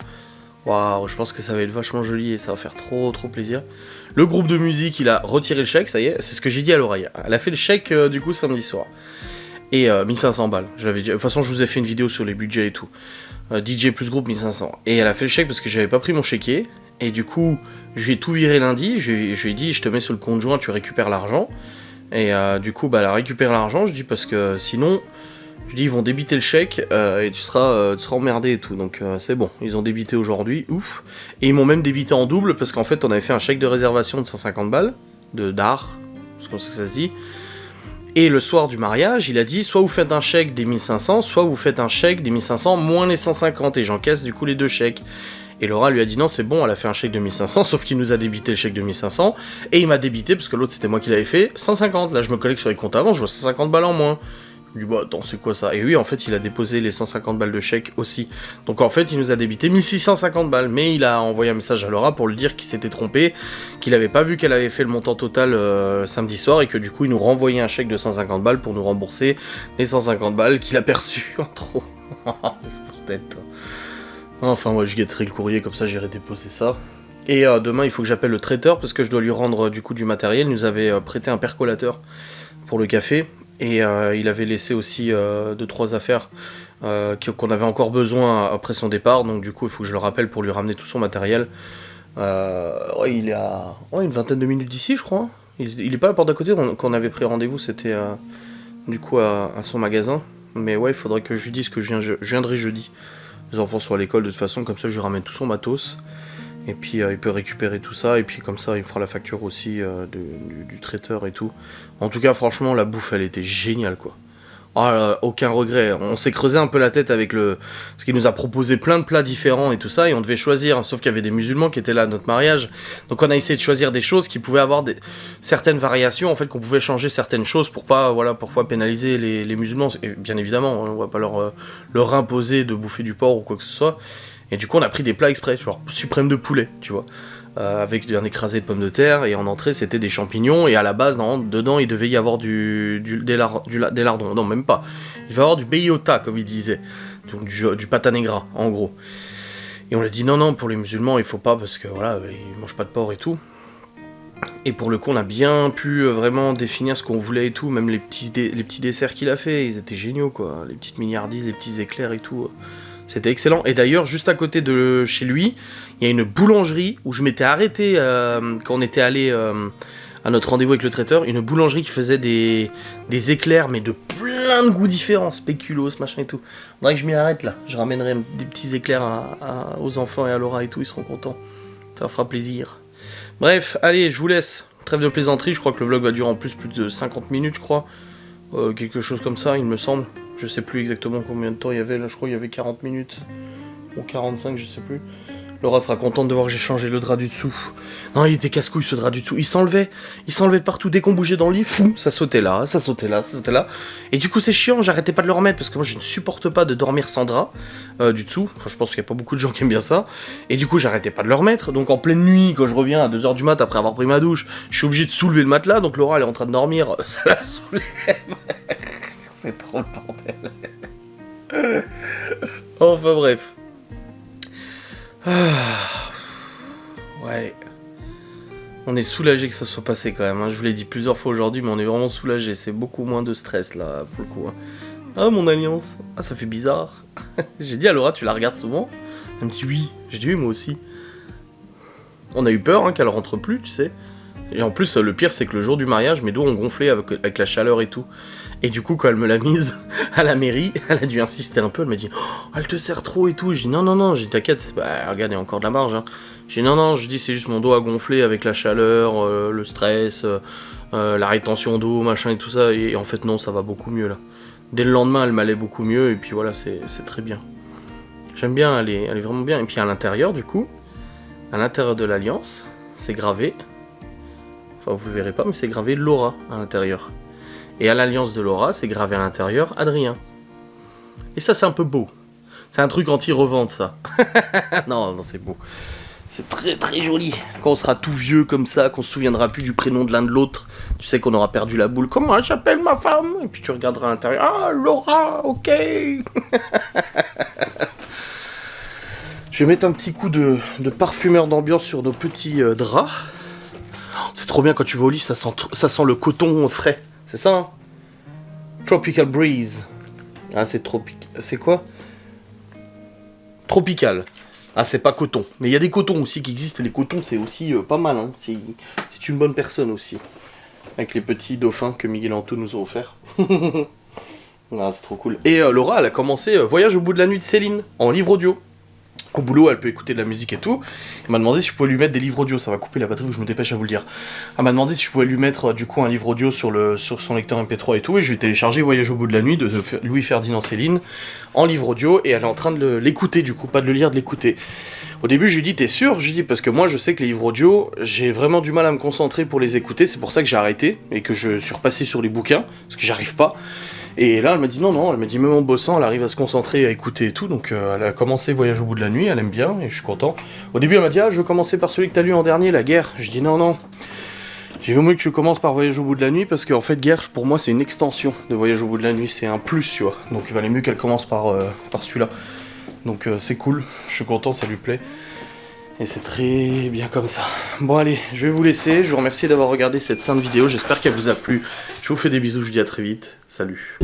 Waouh, je pense que ça va être vachement joli et ça va faire trop plaisir. Le groupe de musique, il a retiré le chèque, ça y est, c'est ce que j'ai dit à l'oreille. Elle a fait le chèque du coup samedi soir. Et 1500 balles, je l'avais dit. De toute façon, je vous ai fait une vidéo sur les budgets et tout. DJ plus groupe 1500. Et elle a fait le chèque parce que j'avais pas pris mon chéquier. Et du coup, je lui ai tout viré lundi, je lui ai dit, je te mets sur le compte joint, tu récupères l'argent. Et du coup, bah, elle récupère l'argent, je dis, parce que sinon... Je dis ils vont débiter le chèque et tu seras emmerdé et tout, donc c'est bon, ils ont débité aujourd'hui, ouf. Et ils m'ont même débité en double parce qu'en fait on avait fait un chèque de réservation de 150 balles, de d'art, parce qu'on sait que ça se dit. Et le soir du mariage, il a dit, soit vous faites un chèque des 1500, soit vous faites un chèque des 1500 moins les 150, et j'encaisse du coup les 2 chèques. Et Laura lui a dit non, c'est bon, elle a fait un chèque de 1500, sauf qu'il nous a débité le chèque de 1500, et il m'a débité, parce que l'autre c'était moi qui l'avais fait, 150. Là je me connecte sur les comptes avant, je vois 150 balles en moins. Je lui dis bah attends, c'est quoi ça? Et oui, en fait il a déposé les 150 balles de chèque aussi. Donc en fait il nous a débité 1650 balles, mais il a envoyé un message à Laura pour lui dire qu'il s'était trompé, qu'il avait pas vu qu'elle avait fait le montant total samedi soir, et que du coup il nous renvoyait un chèque de 150 balles pour nous rembourser les 150 balles qu'il a perçues en trop. C'est pour tête, toi. Enfin, moi je guetterai le courrier, comme ça j'irai déposer ça. Et demain, il faut que j'appelle le traiteur, parce que je dois lui rendre du coup du matériel. Il nous avait prêté un percolateur pour le café, et il avait laissé aussi 2-3 affaires qu'on avait encore besoin après son départ. Donc du coup, il faut que je le rappelle pour lui ramener tout son matériel. Ouais, il est à une vingtaine de minutes d'ici, je crois. Il est pas à la porte d'à côté, qu'on avait pris rendez-vous, c'était du coup à son magasin. Mais ouais, il faudrait que je lui dise que je viendrai jeudi. Les enfants sont à l'école de toute façon, comme ça je lui ramène tout son matos. Et puis il peut récupérer tout ça, et puis comme ça il me fera la facture aussi du traiteur et tout. En tout cas, franchement, la bouffe elle était géniale quoi. Ah, aucun regret. On s'est creusé un peu la tête avec parce qu'il nous a proposé plein de plats différents et tout ça, et on devait choisir, hein, sauf qu'il y avait des musulmans qui étaient là à notre mariage. Donc on a essayé de choisir des choses qui pouvaient avoir certaines variations, en fait, qu'on pouvait changer certaines choses pour pas pénaliser les musulmans. Et bien évidemment, on va pas leur imposer de bouffer du porc ou quoi que ce soit. Et du coup, on a pris des plats exprès, genre suprême de poulet, tu vois. Avec un écrasé de pommes de terre, et en entrée c'était des champignons, et à la base dedans il devait y avoir des lardons, non même pas, il va y avoir du beyota comme il disait, donc du pata negra en gros. Et on a dit non, pour les musulmans il faut pas, parce que voilà, ils mangent pas de porc et tout. Et pour le coup on a bien pu vraiment définir ce qu'on voulait et tout, même les petits desserts qu'il a fait, ils étaient géniaux quoi, les petites milliardises, les petits éclairs et tout. C'était excellent. Et d'ailleurs, juste à côté de chez lui, il y a une boulangerie où je m'étais arrêté quand on était allé à notre rendez-vous avec le traiteur. Une boulangerie qui faisait des éclairs, mais de plein de goûts différents, spéculoos, machin et tout. Faudrait que je m'y arrête là. Je ramènerai des petits éclairs aux enfants et à Laura et tout, ils seront contents. Ça leur fera plaisir. Bref, allez, je vous laisse. Trêve de plaisanterie, je crois que le vlog va durer en plus de 50 minutes, je crois. Quelque chose comme ça, il me semble. Je sais plus exactement combien de temps il y avait, là je crois qu'il y avait 40 minutes, ou 45, je sais plus. Laura sera contente de voir que j'ai changé le drap du dessous. Non, il était casse-couille ce drap du dessous, il s'enlevait de partout, dès qu'on bougeait dans le lit, fou, ça sautait là, ça sautait là, ça sautait là. Et du coup c'est chiant, j'arrêtais pas de le remettre, parce que moi je ne supporte pas de dormir sans drap du dessous. Enfin, je pense qu'il y a pas beaucoup de gens qui aiment bien ça. Et du coup j'arrêtais pas de le remettre, donc en pleine nuit, quand je reviens à 2h du mat après avoir pris ma douche, je suis obligé de soulever le matelas, donc Laura elle est en train de dormir, ça la soulève. C'est trop le bordel. Enfin bref. Ouais. On est soulagé que ça soit passé quand même. Hein. Je vous l'ai dit plusieurs fois aujourd'hui, mais on est vraiment soulagé. C'est beaucoup moins de stress là pour le coup. Hein. Ah mon alliance. Ah ça fait bizarre. J'ai dit à Laura, tu la regardes souvent? Elle me dit oui. J'ai dit oui moi aussi. On a eu peur hein, qu'elle rentre plus, tu sais. Et en plus le pire c'est que le jour du mariage, mes dos ont gonflé avec la chaleur et tout. Et du coup, quand elle me l'a mise à la mairie, elle a dû insister un peu, elle m'a dit oh, elle te serre trop et tout. Je dis non, j'ai dit t'inquiète, bah regarde, il y a encore de la marge. Hein. Je dis non, je dis c'est juste mon dos a gonflé avec la chaleur, le stress, la rétention d'eau, machin et tout ça. Et en fait, non, ça va beaucoup mieux là. Dès le lendemain, elle m'allait beaucoup mieux, et puis voilà, c'est très bien. J'aime bien, elle est vraiment bien. Et puis à l'intérieur, du coup, à l'intérieur de l'Alliance, c'est gravé, enfin vous le verrez pas, mais c'est gravé Laura à l'intérieur. Et à l'alliance de Laura, c'est gravé à l'intérieur Adrien. Et ça, c'est un peu beau. C'est un truc anti-revente, ça. non, c'est beau. C'est très très joli. Quand on sera tout vieux comme ça, qu'on se souviendra plus du prénom de l'un de l'autre, tu sais qu'on aura perdu la boule. Comment elle s'appelle ma femme? Et puis tu regarderas à l'intérieur. Ah, Laura, ok. Je vais mettre un petit coup de parfumeur d'ambiance sur nos petits draps. C'est trop bien quand tu vas au lit, ça sent le coton frais. C'est ça, hein? Tropical Breeze. Ah, c'est c'est quoi? Tropical. Ah, c'est pas coton. Mais il y a des cotons aussi qui existent, et les cotons, c'est aussi pas mal, hein. C'est une bonne personne aussi. Avec les petits dauphins que Miguel Anto nous a offerts. Ah, c'est trop cool. Et Laura, elle a commencé Voyage au bout de la nuit de Céline, en livre audio. au boulot, elle peut écouter de la musique et tout. Elle m'a demandé si je pouvais lui mettre des livres audio. Ça va couper la batterie, je me dépêche à vous le dire. Elle m'a demandé si je pouvais lui mettre du coup un livre audio sur son lecteur MP3 et tout. Et je lui ai téléchargé Voyage au bout de la nuit de Louis-Ferdinand Céline en livre audio. Et elle est en train de l'écouter du coup, pas de le lire, de l'écouter. Au début, je lui ai dit, t'es sûr? Je lui ai dit, parce que moi, je sais que les livres audio, j'ai vraiment du mal à me concentrer pour les écouter. C'est pour ça que j'ai arrêté et que je suis repassé sur les bouquins, parce que j'arrive pas. Et là, elle m'a dit non, elle m'a dit même en bossant, elle arrive à se concentrer, à écouter et tout, donc elle a commencé Voyage au bout de la nuit, elle aime bien, et je suis content. Au début, elle m'a dit, je veux commencer par celui que t'as lu en dernier, La Guerre. Je dis non, j'ai vu mieux que tu commences par Voyage au bout de la nuit, parce qu'en fait, Guerre, pour moi, c'est une extension de Voyage au bout de la nuit, c'est un plus, tu vois. Donc il valait mieux qu'elle commence par celui-là. Donc c'est cool, je suis content, ça lui plaît. Et c'est très bien comme ça. Bon allez, je vais vous laisser, je vous remercie d'avoir regardé cette sainte vidéo, j'espère qu'elle vous a plu. Je vous fais des bisous, je vous dis à très vite, salut.